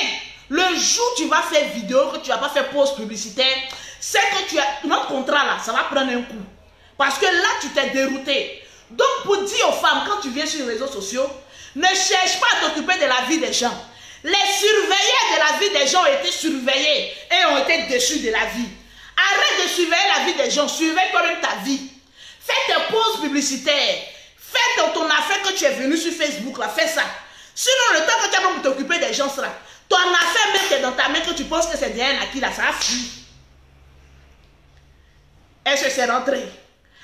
le jour où tu vas faire vidéo, que tu ne vas pas faire pause publicitaire, c'est que tu as notre contrat là, ça va prendre un coup. Parce que là, tu t'es dérouté. Donc, pour dire aux femmes, quand tu viens sur les réseaux sociaux, ne cherche pas à t'occuper de la vie des gens. Les surveillants de la vie des gens ont été surveillés et ont été déçus de la vie. Arrête de surveiller la vie des gens, surveille toi-même ta vie. Fais tes pauses publicitaires. Fais ton affaire que tu es venu sur Facebook, là, fais ça. Sinon, le temps que tu as pour t'occuper des gens, là, ton affaire même est dans ta main que tu penses que c'est derrière un acquis, là, ça a fui. Est-ce que c'est rentré?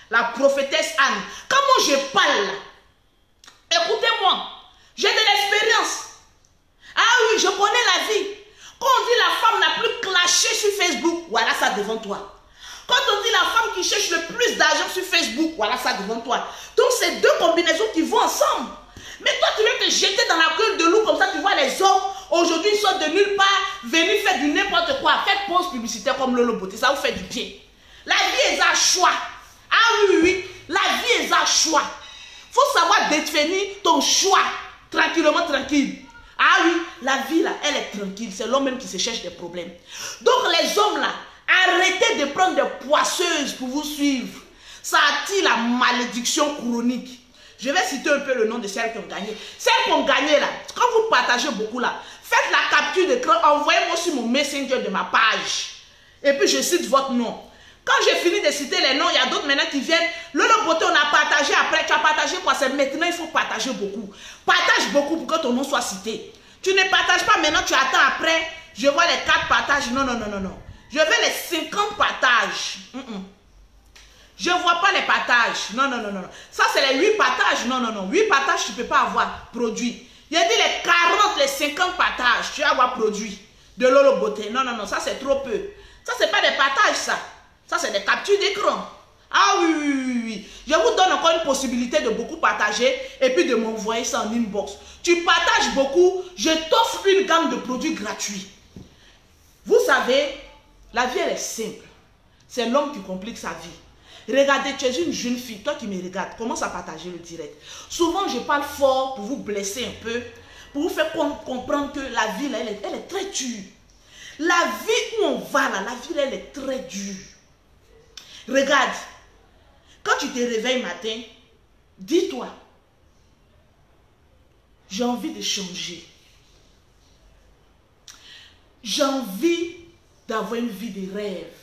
La prophétesse Anne. Comment je parle là? Écoutez-moi, j'ai de l'expérience. Ah oui, je connais la vie. Quand on dit la femme la plus clashée sur Facebook, voilà ça devant toi. Quand on dit la femme qui cherche le plus d'argent sur Facebook, voilà ça devant toi. Donc c'est deux combinaisons qui vont ensemble. Mais toi tu viens te jeter dans la gueule de loup comme ça, tu vois les hommes, aujourd'hui ils sortent de nulle part, venir faire du n'importe quoi. Faites pause publicitaire comme Lolo Beauté, ça vous fait du bien. La vie est un choix. Ah oui, oui, la vie est un choix. Il faut savoir définir ton choix tranquillement, tranquille. Ah oui, la vie là, elle est tranquille. C'est l'homme même qui se cherche des problèmes. Donc les hommes là, arrêtez de prendre des poisseuses pour vous suivre. Ça attire la malédiction chronique. Je vais citer un peu le nom de celles qui ont gagné. Celles qui ont gagné là, quand vous partagez beaucoup là, faites la capture d'écran, envoyez-moi sur mon messenger de ma page. Et puis je cite votre nom. Quand j'ai fini de citer les noms, il y a d'autres maintenant qui viennent. Lolo Beauté, on a partagé après. Tu as partagé quoi? C'est maintenant, il faut partager beaucoup. Partage beaucoup pour que ton nom soit cité. Tu ne partages pas maintenant, tu attends après. Je vois les 4 partages. Non, non, non, non, non. Je veux les 50 partages. Je ne vois pas les partages. Non, non, non, non. Ça, c'est les 8 partages. Non, non, non. 8 partages, tu ne peux pas avoir produit. Il a dit les 40, les 50 partages. Tu vas avoir produit de Lolo Beauté. Non, non, non. Ça, c'est trop peu. Ça, ce n'est pas des partages, ça. Ça, c'est des captures d'écran. Ah oui, oui, oui, oui. Je vous donne encore une possibilité de beaucoup partager et puis de m'envoyer ça en inbox. Tu partages beaucoup, je t'offre une gamme de produits gratuits. Vous savez, la vie, elle est simple. C'est l'homme qui complique sa vie. Regardez, tu es une jeune fille, toi qui me regardes, commence à partager le direct. Souvent, je parle fort pour vous blesser un peu, pour vous faire comprendre que la vie, là, elle est très dure. La vie où on va, là, la vie, là, elle est très dure. Regarde, quand tu te réveilles matin, dis-toi, j'ai envie de changer. J'ai envie d'avoir une vie de rêve.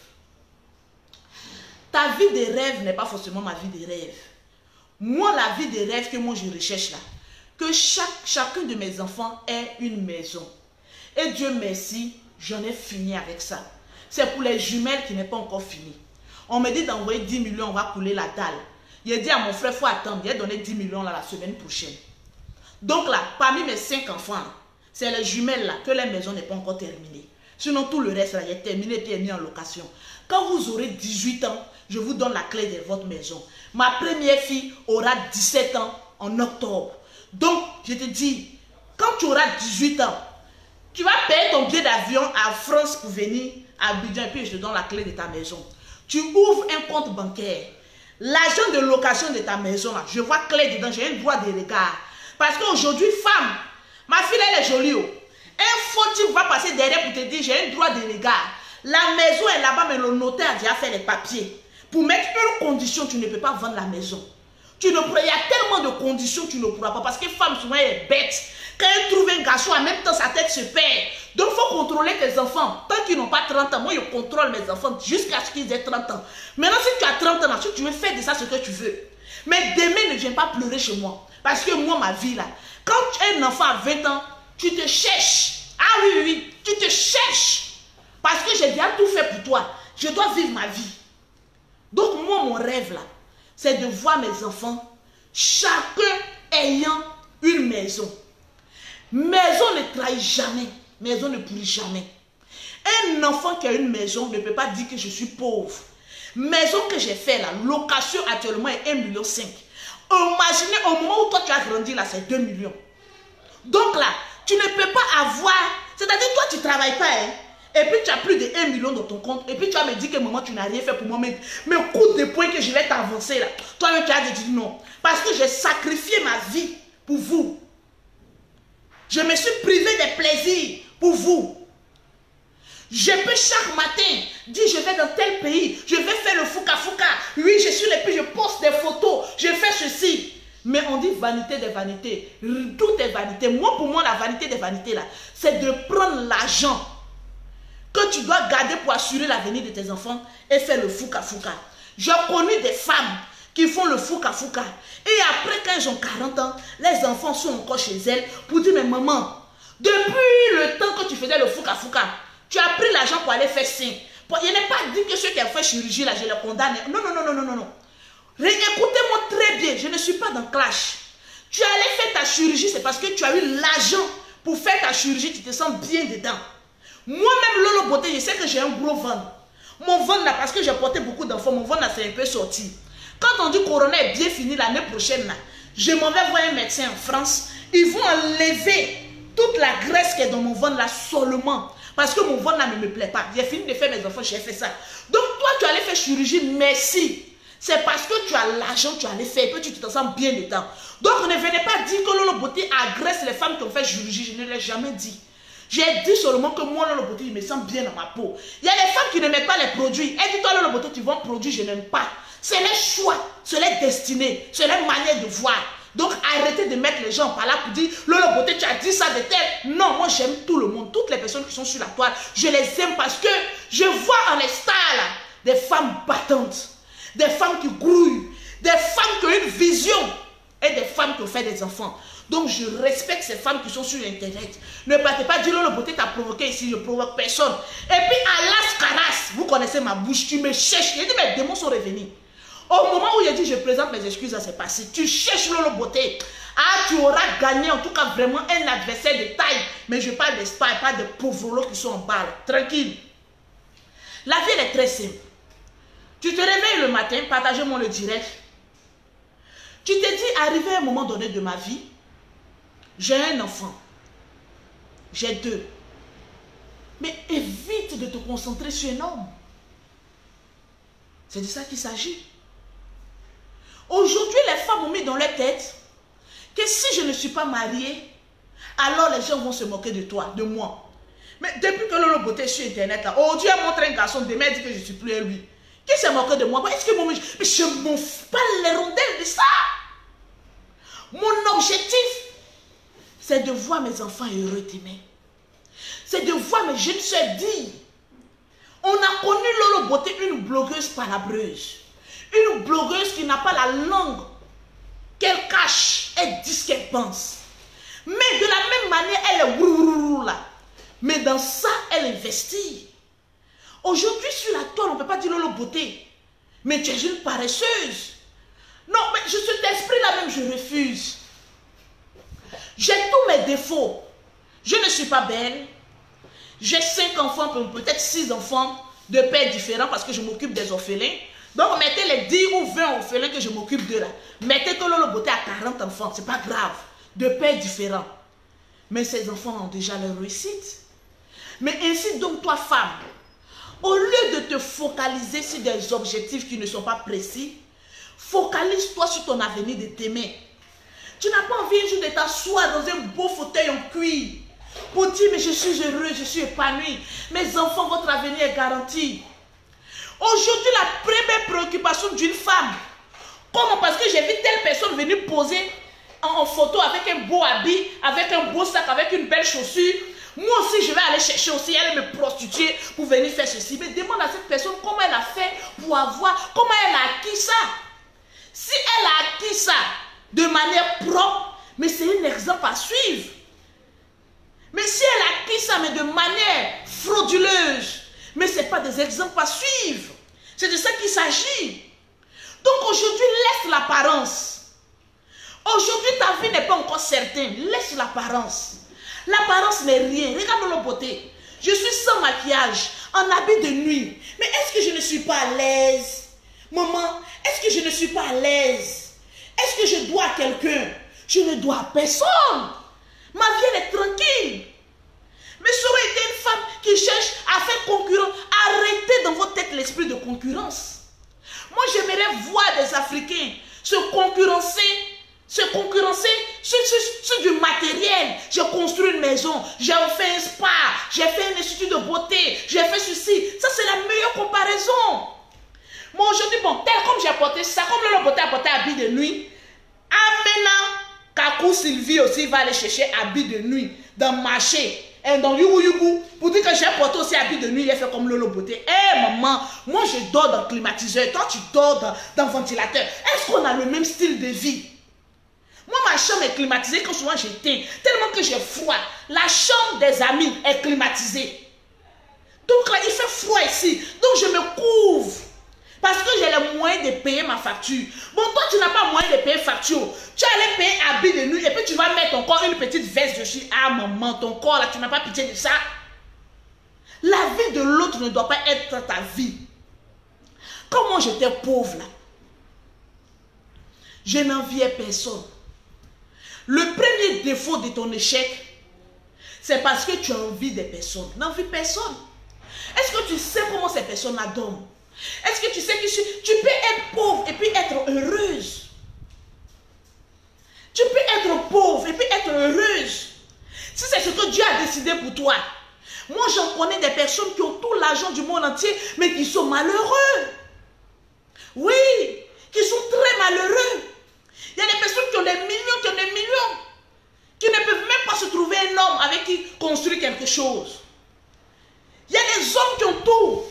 Ta vie de rêve n'est pas forcément ma vie de rêve. Moi, la vie de rêve que moi je recherche là, que chacun de mes enfants ait une maison. Et Dieu merci, j'en ai fini avec ça. C'est pour les jumelles qui n'est pas encore fini. On me dit d'envoyer 10 millions, on va couler la dalle. Il a dit à mon frère, il faut attendre. Il a donné 10 millions là, la semaine prochaine. Donc là, parmi mes 5 enfants, c'est les jumelles là, que la maison n'est pas encore terminée. Sinon, tout le reste là, il est terminé et puis est mis en location. Quand vous aurez 18 ans, je vous donne la clé de votre maison. Ma première fille aura 17 ans en octobre. Donc, je te dis, quand tu auras 18 ans, tu vas payer ton billet d'avion à France pour venir à Abidjan et puis je te donne la clé de ta maison. Tu ouvres un compte bancaire. L'argent de location de ta maison, là, je vois clé dedans, j'ai un droit de regard. Parce qu'aujourd'hui, femme, ma fille, elle est jolie. Un fautif va passer derrière pour te dire, j'ai un droit de regard. La maison est là-bas, mais le notaire a déjà fait les papiers. Pour mettre une condition, tu ne peux pas vendre la maison. Il y a tellement de conditions que tu ne pourras pas. Parce que femme, souvent, elle est bête. Quand elle trouve un garçon, en même temps, sa tête se perd. Donc, il faut contrôler tes enfants. Tant qui n'ont pas 30 ans, moi je contrôle mes enfants jusqu'à ce qu'ils aient 30 ans. Maintenant, si tu as 30 ans, si tu veux faire de ça ce que tu veux. Mais demain, ne viens pas pleurer chez moi. Parce que moi, ma vie là, quand tu es un enfant à 20 ans, tu te cherches. Ah oui, oui, tu te cherches. Parce que j'ai déjà tout fait pour toi. Je dois vivre ma vie. Donc moi, mon rêve là, c'est de voir mes enfants, chacun ayant une maison. Maison ne trahit jamais. Maison ne pourrit jamais. Un enfant qui a une maison ne peut pas dire que je suis pauvre. Maison que j'ai fait là, location actuellement est 1,5 million. Imaginez au moment où toi tu as grandi là, c'est 2 millions. Donc là, tu ne peux pas avoir, c'est-à-dire toi tu ne travailles pas, hein, et puis tu as plus de 1 million dans ton compte, et puis tu vas me dire que maman tu n'as rien fait pour moi, mais coup de poing que je vais t'avancer là, toi-même tu as dit non, parce que j'ai sacrifié ma vie pour vous. Je me suis privé des plaisirs pour vous. Je peux chaque matin dire je vais dans tel pays, je vais faire le fouka fouka. Oui, je suis le plus, je poste des photos, je fais ceci. Mais on dit vanité des vanités. Tout est vanité. Moi, pour moi, la vanité des vanités là, c'est de prendre l'argent que tu dois garder pour assurer l'avenir de tes enfants et faire le fouka fouka. J'ai connu des femmes qui font le fouka fouka. Et après, quand elles ont 40 ans, les enfants sont encore chez elles pour dire mais maman, depuis le temps que tu faisais le fouka fouka, tu as pris l'argent pour aller faire signe. Il n'est pas dit que ceux qui ont fait chirurgie, là, je les condamne. Non, non, non, non, non, non, non. Écoutez-moi très bien, je ne suis pas dans clash. Tu allais faire ta chirurgie, c'est parce que tu as eu l'argent pour faire ta chirurgie, tu te sens bien dedans. Moi-même, Lolo Beauté, je sais que j'ai un gros ventre. Mon ventre, là, parce que j'ai porté beaucoup d'enfants, mon ventre, là, c'est un peu sorti. Quand on dit Corona est bien fini l'année prochaine, là, je m'en vais voir un médecin en France. Ils vont enlever toute la graisse qui est dans mon ventre, là, seulement. Parce que mon ventre là ne me plaît pas. J'ai fini de faire mes enfants, j'ai fait ça. Donc toi, tu allais faire chirurgie, merci. C'est parce que tu as l'argent, tu allais faire, et puis tu te sens bien dedans. Donc ne venez pas dire que Lolo Beauté agresse les femmes qui ont fait chirurgie. Je ne l'ai jamais dit. J'ai dit seulement que moi, Lolo Beauté, je me sens bien dans ma peau. Il y a des femmes qui ne mettent pas les produits. Et dis-toi, Lolo Beauté, tu vends produit, je n'aime pas. C'est les choix, c'est les destinées, c'est les manières de voir. Donc arrêtez de mettre les gens par là pour dire Lolo Beauté, tu as dit ça de tel. Non, moi j'aime tout le monde. Toutes les personnes qui sont sur la toile, je les aime parce que je vois en les stars là, des femmes battantes, des femmes qui grouillent, des femmes qui ont une vision et des femmes qui ont fait des enfants. Donc je respecte ces femmes qui sont sur internet. Ne partez pas dire Lolo Beauté t'a provoqué ici, je ne provoque personne. Et puis à las caras, vous connaissez ma bouche, tu me cherches. J'ai dit mes démons sont revenus. Au moment où j'ai dit je présente mes excuses, ça s'est passé. Tu cherches Lolo Beauté. Ah, tu auras gagné en tout cas vraiment un adversaire de taille. Mais je parle des stars, pas des pauvres qui sont en bas. Tranquille. La vie elle est très simple. Tu te réveilles le matin, partagez-moi le direct. Tu te dis, arrivé à un moment donné de ma vie, j'ai un enfant. J'ai 2. Mais évite de te concentrer sur un homme. C'est de ça qu'il s'agit. Aujourd'hui, les femmes ont mis dans leur tête que si je ne suis pas mariée, alors les gens vont se moquer de toi, de moi. Mais depuis que Lolo Beauté est sur internet, là, aujourd'hui, elle montre un garçon, demain elle dit que je ne suis plus à lui. Qui s'est moqué de moi? Est-ce que moi, mais je m'en fous pas les rondelles de ça. Mon objectif, c'est de voir mes enfants heureux d'aimer. C'est de voir mes jeunes soeurs dire. On a connu Lolo Beauté, une blogueuse palabreuse. Une blogueuse qui n'a pas la langue qu'elle cache. Elle dit ce qu'elle pense. Mais de la même manière, elle est ourourou là. Mais dans ça, elle investit. Aujourd'hui, sur la toile, on ne peut pas dire Lolo Beauté. Mais tu es une paresseuse. Non, mais je suis d'esprit là même, je refuse. J'ai tous mes défauts. Je ne suis pas belle. J'ai 5 enfants, peut-être 6 enfants de pères différents parce que je m'occupe des orphelins. Donc, mettez les 10 ou 20 orphelins que je m'occupe d'eux là. Mettez que Lolo Beauté a 40 enfants, c'est pas grave. De pères différents. Mais ces enfants ont déjà leur réussite. Mais ainsi donc, toi, femme, au lieu de te focaliser sur des objectifs qui ne sont pas précis, focalise-toi sur ton avenir de t'aimer. Tu n'as pas envie un jour de t'asseoir dans un beau fauteuil en cuir pour dire, mais je suis heureux, je suis épanoui. Mes enfants, votre avenir est garanti. Aujourd'hui, la première préoccupation d'une femme, comment? Parce que j'ai vu telle personne venir poser en photo avec un beau habit, avec un beau sac, avec une belle chaussure. Moi aussi, je vais aller chercher aussi, aller me prostituer pour venir faire ceci. Mais demande à cette personne comment elle a fait pour avoir, comment elle a acquis ça. Si elle a acquis ça de manière propre, mais c'est un exemple à suivre. Mais si elle a acquis ça, mais de manière frauduleuse, mais ce n'est pas des exemples à suivre. C'est de ça qu'il s'agit. Donc aujourd'hui, laisse l'apparence. Aujourd'hui, ta vie n'est pas encore certaine. Laisse l'apparence. L'apparence n'est rien. Regarde la beauté. Je suis sans maquillage, en habit de nuit. Mais est-ce que je ne suis pas à l'aise? Maman, est-ce que je ne suis pas à l'aise? Est-ce que je dois à quelqu'un? Je ne dois à personne. Ma vie, elle est tranquille. Mais ça aurait été une femme qui cherche à faire concurrence. Arrêtez dans votre tête l'esprit de concurrence. Moi, j'aimerais voir des Africains se concurrencer sur du matériel. J'ai construit une maison, j'ai fait un spa, j'ai fait un institut de beauté, j'ai fait ceci. Ça, c'est la meilleure comparaison. Moi, aujourd'hui, bon, tel comme j'ai porté ça, comme le beauté a porté habit de nuit, maintenant, Kakou Sylvie aussi va aller chercher habit de nuit dans le marché. Et dans Yougou, pour dire que j'ai porté aussi habit de nuit, il a fait comme Lolo Beauté. Eh maman, moi je dors dans le climatiseur, toi tu dors dans le ventilateur. Est-ce qu'on a le même style de vie? Moi ma chambre est climatisée quand souvent j'éteins, tellement que j'ai froid. La chambre des amis est climatisée. Donc là il fait froid ici, donc je me couvre. Parce que j'ai les moyens de payer ma facture. Bon, toi, tu n'as pas moyen de payer facture. Tu allais payer habit de nuit et puis tu vas mettre encore une petite veste dessus. Ah, maman, ton corps, là, tu n'as pas pitié de ça. La vie de l'autre ne doit pas être ta vie. Quand moi, j'étais pauvre, là, je n'enviais personne. Le premier défaut de ton échec, c'est parce que tu as envie des personnes. N'envie personne. Est-ce que tu sais comment ces personnes-là dorment? Est-ce que tu sais que tu peux être pauvre et puis être heureuse? Tu peux être pauvre et puis être heureuse. Si c'est ce que Dieu a décidé pour toi. Moi, j'en connais des personnes qui ont tout l'argent du monde entier, mais qui sont malheureux. Oui, qui sont très malheureux. Il y a des personnes qui ont des millions, qui ne peuvent même pas se trouver un homme avec qui construire quelque chose. Il y a des hommes qui ont tout.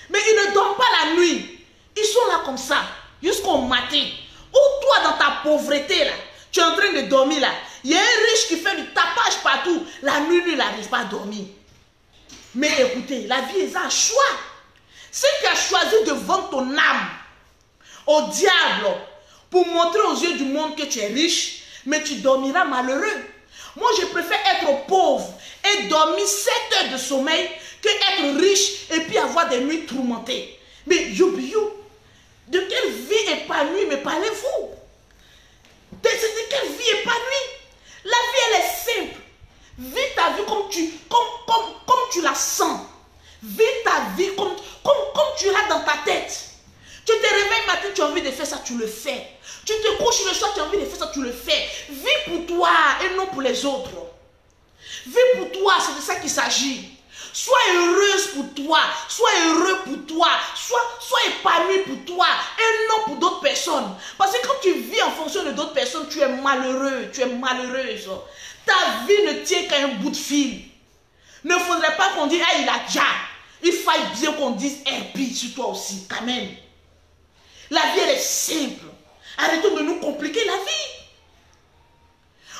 Mais ils ne dorment pas la nuit. Ils sont là comme ça, jusqu'au matin. Ou toi, dans ta pauvreté, là, tu es en train de dormir, là. Il y a un riche qui fait du tapage partout. La nuit, lui, il n'arrive pas à dormir. Mais écoutez, la vie est un choix. Si tu as choisi de vendre ton âme au diable pour montrer aux yeux du monde que tu es riche, mais tu dormiras malheureux. Moi, je préfère être pauvre et dormir 7 heures de sommeil que être riche et puis avoir des nuits tourmentées. Mais de quelle vie épanouie me parlez-vous? De quelle vie épanouie? La vie, elle est simple. Vis ta vie comme tu la sens. Vis ta vie comme tu l'as dans ta tête. Tu te réveilles matin, tu as envie de faire ça, tu le fais. Tu te couches le soir, tu as envie de faire ça, tu le fais. Vis pour toi et non pour les autres. Vis pour toi, c'est de ça qu'il s'agit. Sois heureuse pour toi, sois heureux pour toi, sois épanoui pour toi et non pour d'autres personnes. Parce que quand tu vis en fonction de d'autres personnes, tu es malheureux, tu es malheureuse. Ta vie ne tient qu'à un bout de fil. Ne faudrait pas qu'on dise, ah, il a déjà. Il faille bien qu'on dise, puis sur toi aussi, quand même. La vie, elle est simple. Arrêtons de nous compliquer la vie.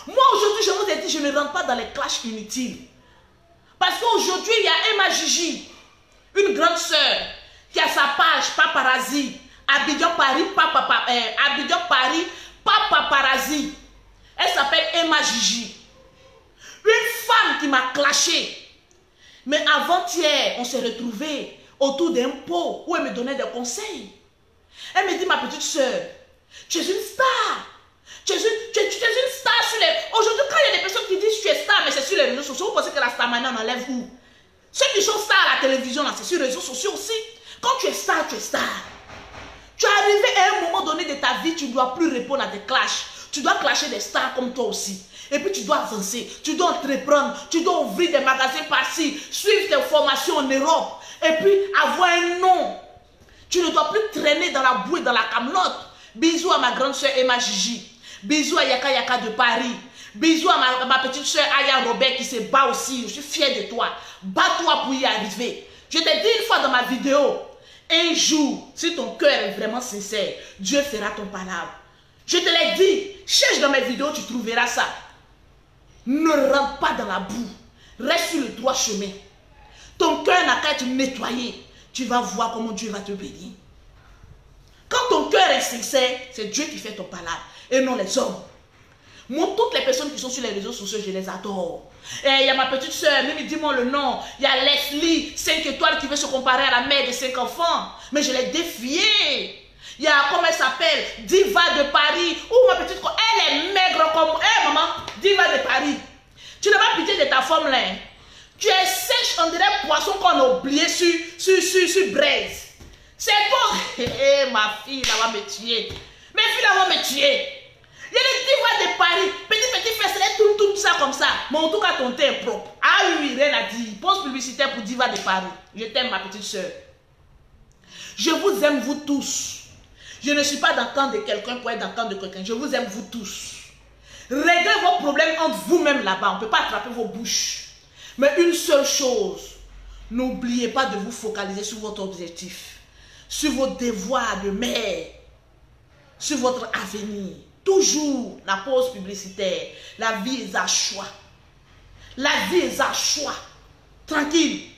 Moi, aujourd'hui, je vous ai dit, je ne rentre pas dans les clashs inutiles. Parce qu'aujourd'hui, il y a Emma Gigi, une grande sœur, qui a sa page Paparazzi, Abidjan Paris, Paparazzi. Elle s'appelle Emma Gigi. Une femme qui m'a clashé. Mais avant-hier, on s'est retrouvés autour d'un pot où elle me donnait des conseils. Elle me dit, ma petite sœur, tu es une star. Tu es une star sur les... Aujourd'hui, quand il y a des personnes qui disent tu es star, mais c'est sur les réseaux sociaux, vous pensez que la star maintenant on enlève où? Ceux qui sont stars à la télévision, c'est sur les réseaux sociaux aussi. Quand tu es star, tu es star. Tu es arrivé à un moment donné de ta vie, tu ne dois plus répondre à des clashs. Tu dois clasher des stars comme toi aussi. Et puis tu dois avancer, tu dois entreprendre, tu dois ouvrir des magasins par-ci, suivre tes formations en Europe, et puis avoir un nom. Tu ne dois plus traîner dans la boue et dans la camelote. Bisous à ma grande soeur Emma Gigi. Bisous à Yaka Yaka de Paris. Bisous à ma petite soeur Aya Robert qui se bat aussi. Je suis fière de toi. Bats-toi pour y arriver. Je t'ai dit une fois dans ma vidéo, un jour, si ton cœur est vraiment sincère, Dieu fera ton palabre. Je te l'ai dit, cherche dans mes vidéos, tu trouveras ça. Ne rentre pas dans la boue. Reste sur le droit chemin. Ton cœur n'a qu'à être nettoyé. Tu vas voir comment Dieu va te bénir. Quand ton cœur est sincère, c'est Dieu qui fait ton palabre et non les hommes. Moi, toutes les personnes qui sont sur les réseaux sociaux, je les adore. Et il y a ma petite soeur, même dis-moi le nom. Il y a Leslie, 5 étoiles, qui veut se comparer à la mère de 5 enfants. Mais je l'ai défiée. Il y a, comment elle s'appelle, Diva de Paris. Ou ma petite, elle est maigre comme... Hé maman, Diva de Paris. Tu n'as pas pitié de ta forme là. Tu es sèche, on dirait poisson qu'on a oublié sur braise. C'est bon. Hé ma fille, là va me tuer. Mes filles là vont me tuer. Il y a des divas de Paris, petit fesses, tout ça comme ça. Mais en tout cas, ton thé est propre. Ah oui, rien à dire. Pause publicitaire pour Diva de Paris. Je t'aime, ma petite soeur. Je vous aime, vous tous. Je ne suis pas dans le camp de quelqu'un pour être dans le camp de quelqu'un. Je vous aime, vous tous. Réglez vos problèmes entre vous-même là-bas. On ne peut pas attraper vos bouches. Mais une seule chose, n'oubliez pas de vous focaliser sur votre objectif, sur vos devoirs de mère, sur votre avenir. Toujours la pause publicitaire. La vie est à choix. La vie est à choix. Tranquille.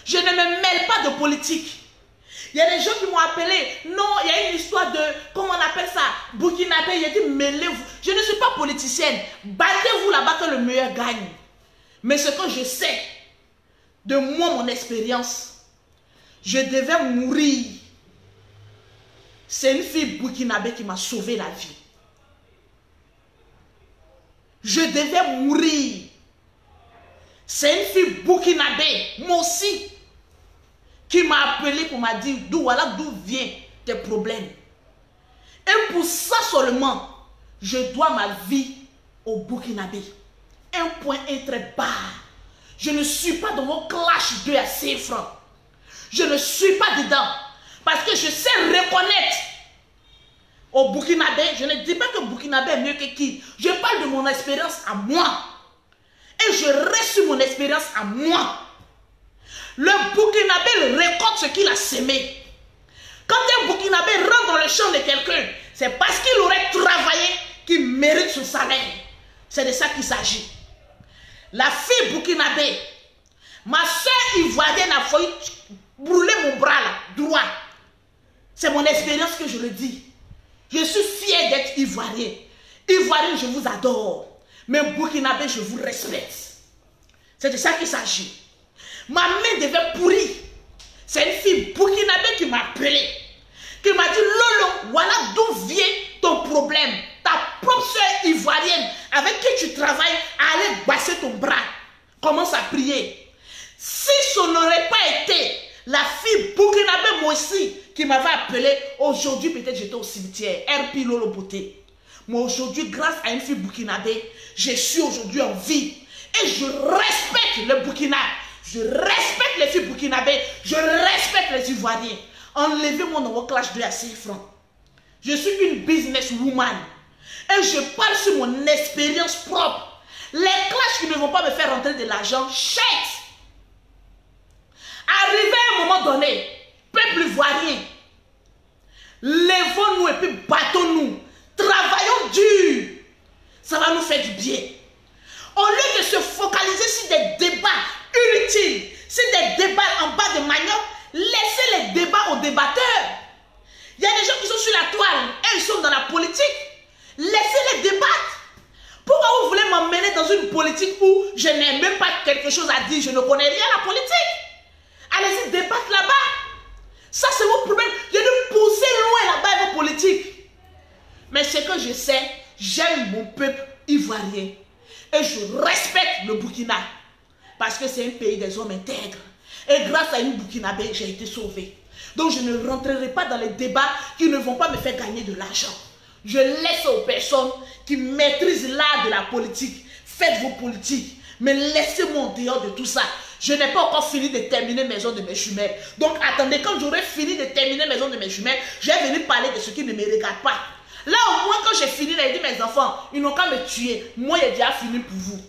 Je ne me mêle pas de politique. Il y a des gens qui m'ont appelé. Non, il y a une histoire de, comment on appelle ça, Burkinabé. Il a dit, mêlez-vous. Je ne suis pas politicienne. Battez-vous là-bas que le meilleur gagne. Mais ce que je sais, de moi, mon expérience, je devais mourir. C'est une fille burkinabé qui m'a sauvé la vie. Je devais mourir. C'est une fille burkinabé, moi aussi, qui m'a appelé pour m'a dire d'où viennent tes problèmes. Et pour ça seulement, je dois ma vie au burkinabé. Un point, un trait barre. Je ne suis pas dans vos clashs 2 à 5 francs. Je ne suis pas dedans. Parce que je sais reconnaître au Burkinabé. Je ne dis pas que Burkinabé est mieux que qui. Je parle de mon expérience à moi. Et je reste sur mon expérience à moi. Le Burkinabé récolte ce qu'il a sémé. Quand un Burkinabé rentre dans le champ de quelqu'un, c'est parce qu'il aurait travaillé qu'il mérite son salaire. C'est de ça qu'il s'agit. La fille burkinabé, ma soeur ivoirienne a failli brûler mon bras là, droit. C'est mon expérience que je le dis. Je suis fière d'être ivoirienne. Ivoirienne, je vous adore. Mais burkinabé, je vous respecte. C'est de ça qu'il s'agit. Ma main devait pourrir. C'est une fille burkinabé qui m'a appelé. Qui m'a dit, Lolo, voilà d'où vient ton problème. Ta propre soeur ivoirienne avec qui tu travailles à aller basser ton bras. Commence à prier. Si ce n'aurait pas été la fille burkinabé moi aussi qui m'avait appelé, aujourd'hui peut-être j'étais au cimetière. RP Lolo Beauté. Moi aujourd'hui, grâce à une fille burkinabé, je suis aujourd'hui en vie. Et je respecte le Burkina. Je respecte les filles burkinabé. Je respecte les Ivoiriens. Enlevez-moi dans vos clashs 2 à 6 francs. Je suis une businesswoman. Et je parle sur mon expérience propre. Les clashs qui ne vont pas me faire rentrer de l'argent, chèque. Arrivé à un moment donné, peuple ivoirien, levons-nous et puis battons-nous. Travaillons dur. Ça va nous faire du bien. Au lieu de se focaliser sur des débats inutiles, sur des débats en bas de manioc, laissez les débats aux débatteurs. Il y a des gens qui sont sur la toile et ils sont dans la politique. Laissez-les débattre. Pourquoi vous voulez m'emmener dans une politique où je n'ai même pas quelque chose à dire, je ne connais rien à la politique? Allez-y débattre là-bas. Ça c'est vos problèmes. Je vais pousser loin là-bas vos politiques. Mais ce que je sais, j'aime mon peuple ivoirien. Et je respecte le Burkina. Parce que c'est un pays des hommes intègres. Et grâce à une burkinabé, j'ai été sauvé. Donc je ne rentrerai pas dans les débats qui ne vont pas me faire gagner de l'argent. Je laisse aux personnes qui maîtrisent l'art de la politique. Faites vos politiques. Mais laissez-moi en dehors de tout ça. Je n'ai pas encore fini de terminer Maison de mes jumelles. Donc attendez, quand j'aurai fini de terminer Maison de mes jumelles, je vais venir parler de ce qui ne me regarde pas. Là, au moins, quand j'ai fini, il a dit, mes enfants, ils n'ont qu'à me tuer. Moi, j'ai déjà fini pour vous.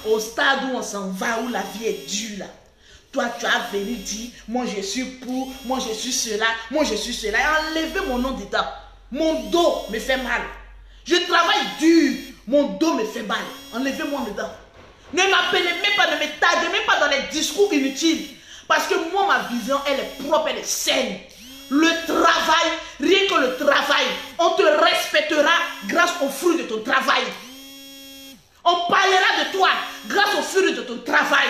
Au stade où on s'en va, où la vie est dure, là. Toi, tu as venu dire, moi, je suis pour, moi, je suis cela, moi, je suis cela. Et enlevez mon nom dedans. Mon dos me fait mal. Je travaille dur. Mon dos me fait mal. Enlevez-moi dedans. Ne m'appelez même pas, ne me taguez même pas dans les discours inutiles. Parce que moi, ma vision, elle est propre, elle est saine. Le travail, rien que le travail, on te respectera grâce au fruit de ton travail. On parlera de toi grâce au fruit de ton travail.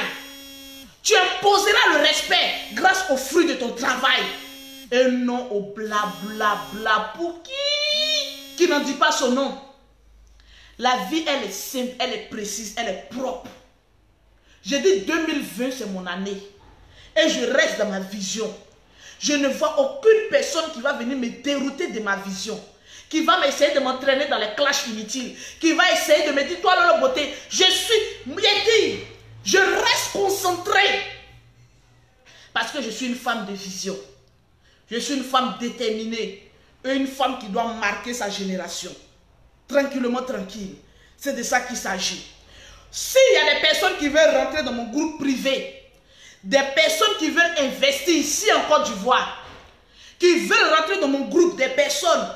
Tu imposeras le respect grâce au fruit de ton travail. Et non au bla bla bla pour qui n'en dit pas son nom. La vie, elle est simple, elle est précise, elle est propre. J'ai dit 2020, c'est mon année. Et je reste dans ma vision. Je ne vois aucune personne qui va venir me dérouter de ma vision. Qui va m'essayer de m'entraîner dans les clashs inutiles. Qui va essayer de me dire, toi, Lolo Beauté, je reste concentré. Parce que je suis une femme de vision. Je suis une femme déterminée. Une femme qui doit marquer sa génération. Tranquillement, tranquille. C'est de ça qu'il s'agit. S'il y a des personnes qui veulent rentrer dans mon groupe privé, des personnes qui veulent investir ici en Côte d'Ivoire, qui veulent rentrer dans mon groupe, des personnes,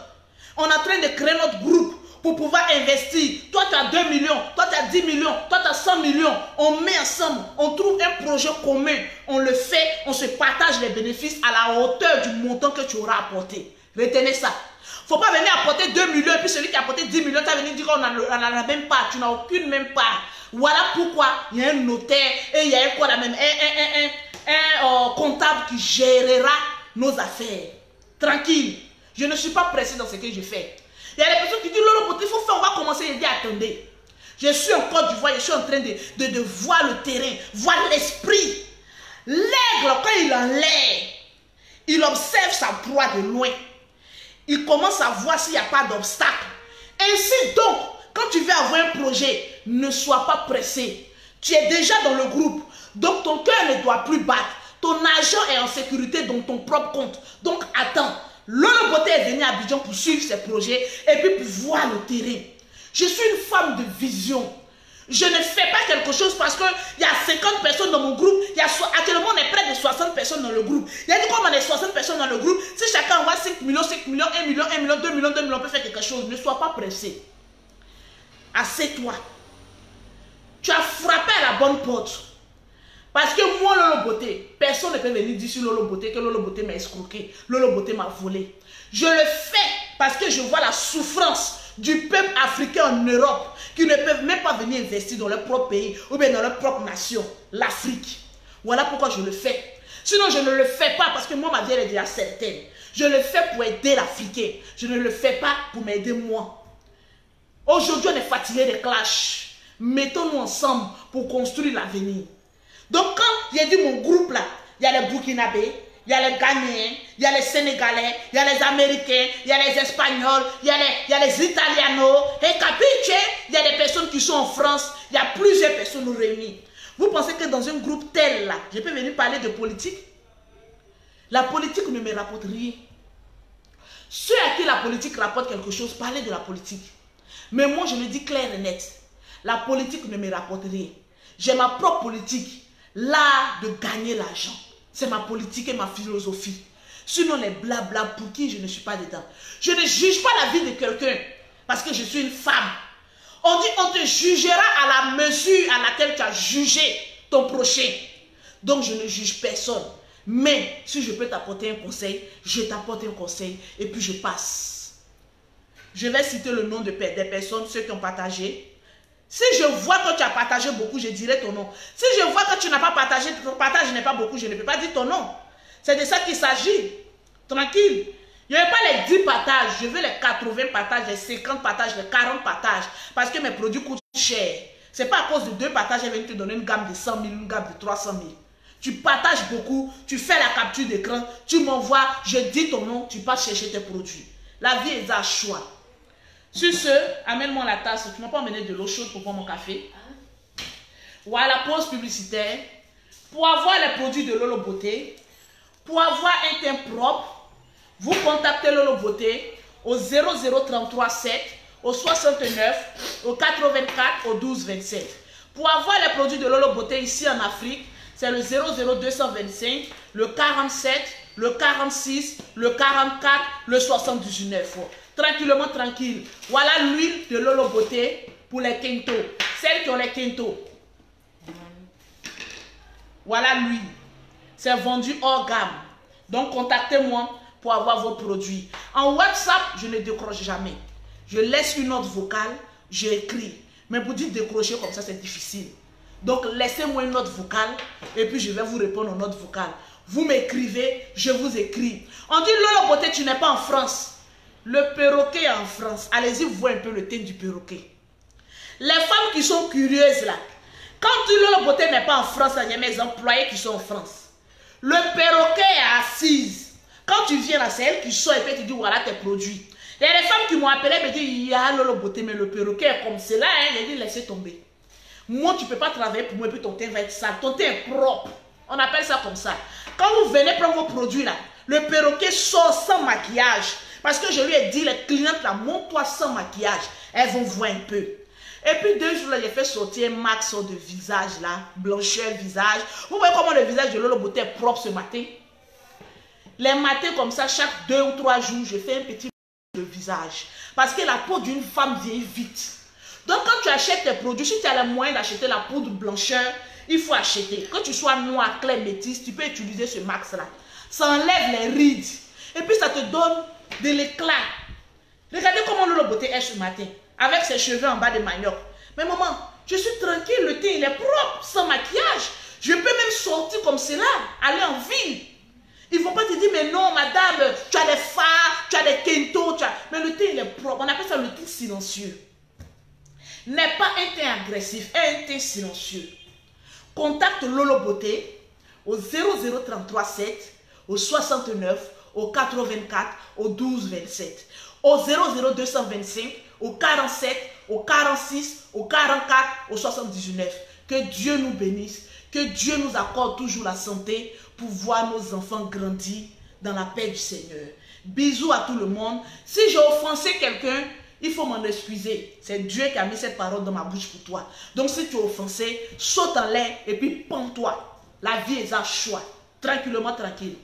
on est en train de créer notre groupe pour pouvoir investir. Toi, tu as 2 millions, toi, tu as 10 millions, toi, tu as 100 millions. On met ensemble, on trouve un projet commun, on le fait, on se partage les bénéfices à la hauteur du montant que tu auras apporté. Retenez ça. Il ne faut pas venir apporter 2 millions et puis celui qui a apporté 10 millions, tu vas venir dire qu'on n'en a même pas. Tu n'as aucune même part. Voilà pourquoi il y a un notaire et il y a un quoi là même, un comptable qui gérera nos affaires. Tranquille. Je ne suis pas pressé dans ce que je fais. Il y a des personnes qui disent, Lolo Beauté, il faut faire, on va commencer. Je dis, attendez. Je suis en Côte d'Ivoire, je suis en train de voir le terrain, voir l'esprit. L'aigle, quand il est en l'air, il observe sa proie de loin. Il commence à voir s'il n'y a pas d'obstacle. Ainsi donc, quand tu veux avoir un projet, ne sois pas pressé. Tu es déjà dans le groupe. Donc ton cœur ne doit plus battre. Ton argent est en sécurité dans ton propre compte. Donc attends. Lolo Beauté est venu à Abidjan pour suivre ses projets et puis pour voir le terrain. Je suis une femme de vision. Je ne fais pas quelque chose parce qu'il y a 50 personnes dans mon groupe. Actuellement, on est près de 60 personnes dans le groupe. Il y a dit comme on est 60 personnes dans le groupe, si chacun envoie 5 millions, 5 millions, 1 million, 1 million, 2 millions, 2 millions, on peut faire quelque chose. Ne sois pas pressé. Assieds-toi. Tu as frappé à la bonne porte. Parce que moi, Lolo Beauté, personne ne peut venir dire sur Lolo Beauté que Lolo Beauté m'a escroqué, Lolo Beauté m'a volé. Je le fais parce que je vois la souffrance du peuple africain en Europe qui ne peuvent même pas venir investir dans leur propre pays ou bien dans leur propre nation, l'Afrique. Voilà pourquoi je le fais. Sinon, je ne le fais pas parce que moi, ma vie elle est déjà certaine. Je le fais pour aider l'Africain. Je ne le fais pas pour m'aider moi. Aujourd'hui, on est fatigué des clashs. Mettons-nous ensemble pour construire l'avenir. Donc, quand il y a dit mon groupe là, il y a les Burkinabés, il y a les Ghanéens, il y a les Sénégalais, il y a les Américains, il y a les Espagnols, il y a les Italianos, et capiche, il y a des personnes qui sont en France, il y a plusieurs personnes réunies. Vous pensez que dans un groupe tel là, je peux venir parler de politique? La politique ne me rapporte rien. Ceux à qui la politique rapporte quelque chose, parlez de la politique. Mais moi, je le dis clair et net. La politique ne me rapporte rien. J'ai ma propre politique. L'art de gagner l'argent. C'est ma politique et ma philosophie. Sinon, les blabla pour qui je ne suis pas dedans. Je ne juge pas la vie de quelqu'un parce que je suis une femme. On dit on te jugera à la mesure à laquelle tu as jugé ton prochain. Donc, je ne juge personne. Mais si je peux t'apporter un conseil, je t'apporte un conseil et puis je passe. Je vais citer le nom des personnes, ceux qui ont partagé. Si je vois que tu as partagé beaucoup, je dirai ton nom. Si je vois que tu n'as pas partagé, ton partage n'est pas beaucoup, je ne peux pas dire ton nom. C'est de ça qu'il s'agit. Tranquille. Je ne veux pas les 10 partages, je veux les 80 partages, les 50 partages, les 40 partages. Parce que mes produits coûtent cher. Ce n'est pas à cause de 2 partages, je vais te donner une gamme de 100 000, une gamme de 300 000. Tu partages beaucoup, tu fais la capture d'écran, tu m'envoies, je dis ton nom, tu passes chercher tes produits. La vie est à choix. Sur ce, amène-moi la tasse. Tu ne m'as pas amené de l'eau chaude pour prendre mon café. Voilà, pause publicitaire. Pour avoir les produits de Lolo Beauté, pour avoir un teint propre, vous contactez Lolo Beauté au 00337, au 69, au 84, au 1227. Pour avoir les produits de Lolo Beauté ici en Afrique, c'est le 00225, le 47, le 46, le 44, le 79. Tranquillement, tranquille. Voilà l'huile de Lolo Beauté pour les quintos. Celles qui ont les quintos. Voilà l'huile. C'est vendu hors gamme. Donc, contactez-moi pour avoir vos produits. En WhatsApp, je ne décroche jamais. Je laisse une note vocale, j'écris. Mais pour dire décrocher comme ça, c'est difficile. Donc, laissez-moi une note vocale et puis je vais vous répondre aux notes vocales. Vous m'écrivez, je vous écris. On dit Lolo Beauté, tu n'es pas en France. Le perroquet est en France. Allez-y, voir un peu le teint du perroquet. Les femmes qui sont curieuses là, quand tu Lolo Beauté n'est pas en France, il y a mes employés qui sont en France. Le perroquet est assise. Quand tu viens là, c'est elle qui sort et puis tu dis voilà tes produits. Il y a des femmes qui m'ont appelé et me disent il y a Lolo Beauté, mais le perroquet est comme cela. J'ai dit laissez tomber. Moi, tu ne peux pas travailler pour moi et puis ton teint va être sale. Ton teint est propre. On appelle ça comme ça. Quand vous venez prendre vos produits là, le perroquet sort sans maquillage. Parce que je lui ai dit, les clientes là, montre-toi sans maquillage. Elles vont voir un peu. Et puis 2 jours là, j'ai fait sortir un max de visage là, blancheur visage. Vous voyez comment le visage de Lolo Beauté est propre ce matin? Les matins comme ça, chaque 2 ou 3 jours, je fais un petit de visage. Parce que la peau d'une femme vieillit vite. Donc quand tu achètes tes produits, si tu as le moyen d'acheter la poudre blancheur, il faut acheter. Que tu sois noir, clair, métis, tu peux utiliser ce max là. Ça enlève les rides. Et puis ça te donne de l'éclat. Regardez comment Lolo Beauté est ce matin. Avec ses cheveux en bas de manioc. Mais maman, je suis tranquille, le teint il est propre, sans maquillage. Je peux même sortir comme cela, aller en ville. Ils ne vont pas te dire, mais non, madame, tu as des fards, tu as des quintos, mais le teint il est propre. On appelle ça le teint silencieux. N'est pas un teint agressif, un teint silencieux. Contacte Lolo Beauté au 00337, au 69, au 84, au 1227, au 00225, au 47, au 46, au 44, au 79. Que Dieu nous bénisse, que Dieu nous accorde toujours la santé pour voir nos enfants grandir dans la paix du Seigneur. Bisous à tout le monde. Si j'ai offensé quelqu'un, il faut m'en excuser. C'est Dieu qui a mis cette parole dans ma bouche pour toi. Donc si tu es offensé, saute en l'air et puis pends-toi. La vie est un choix. Tranquillement, tranquille.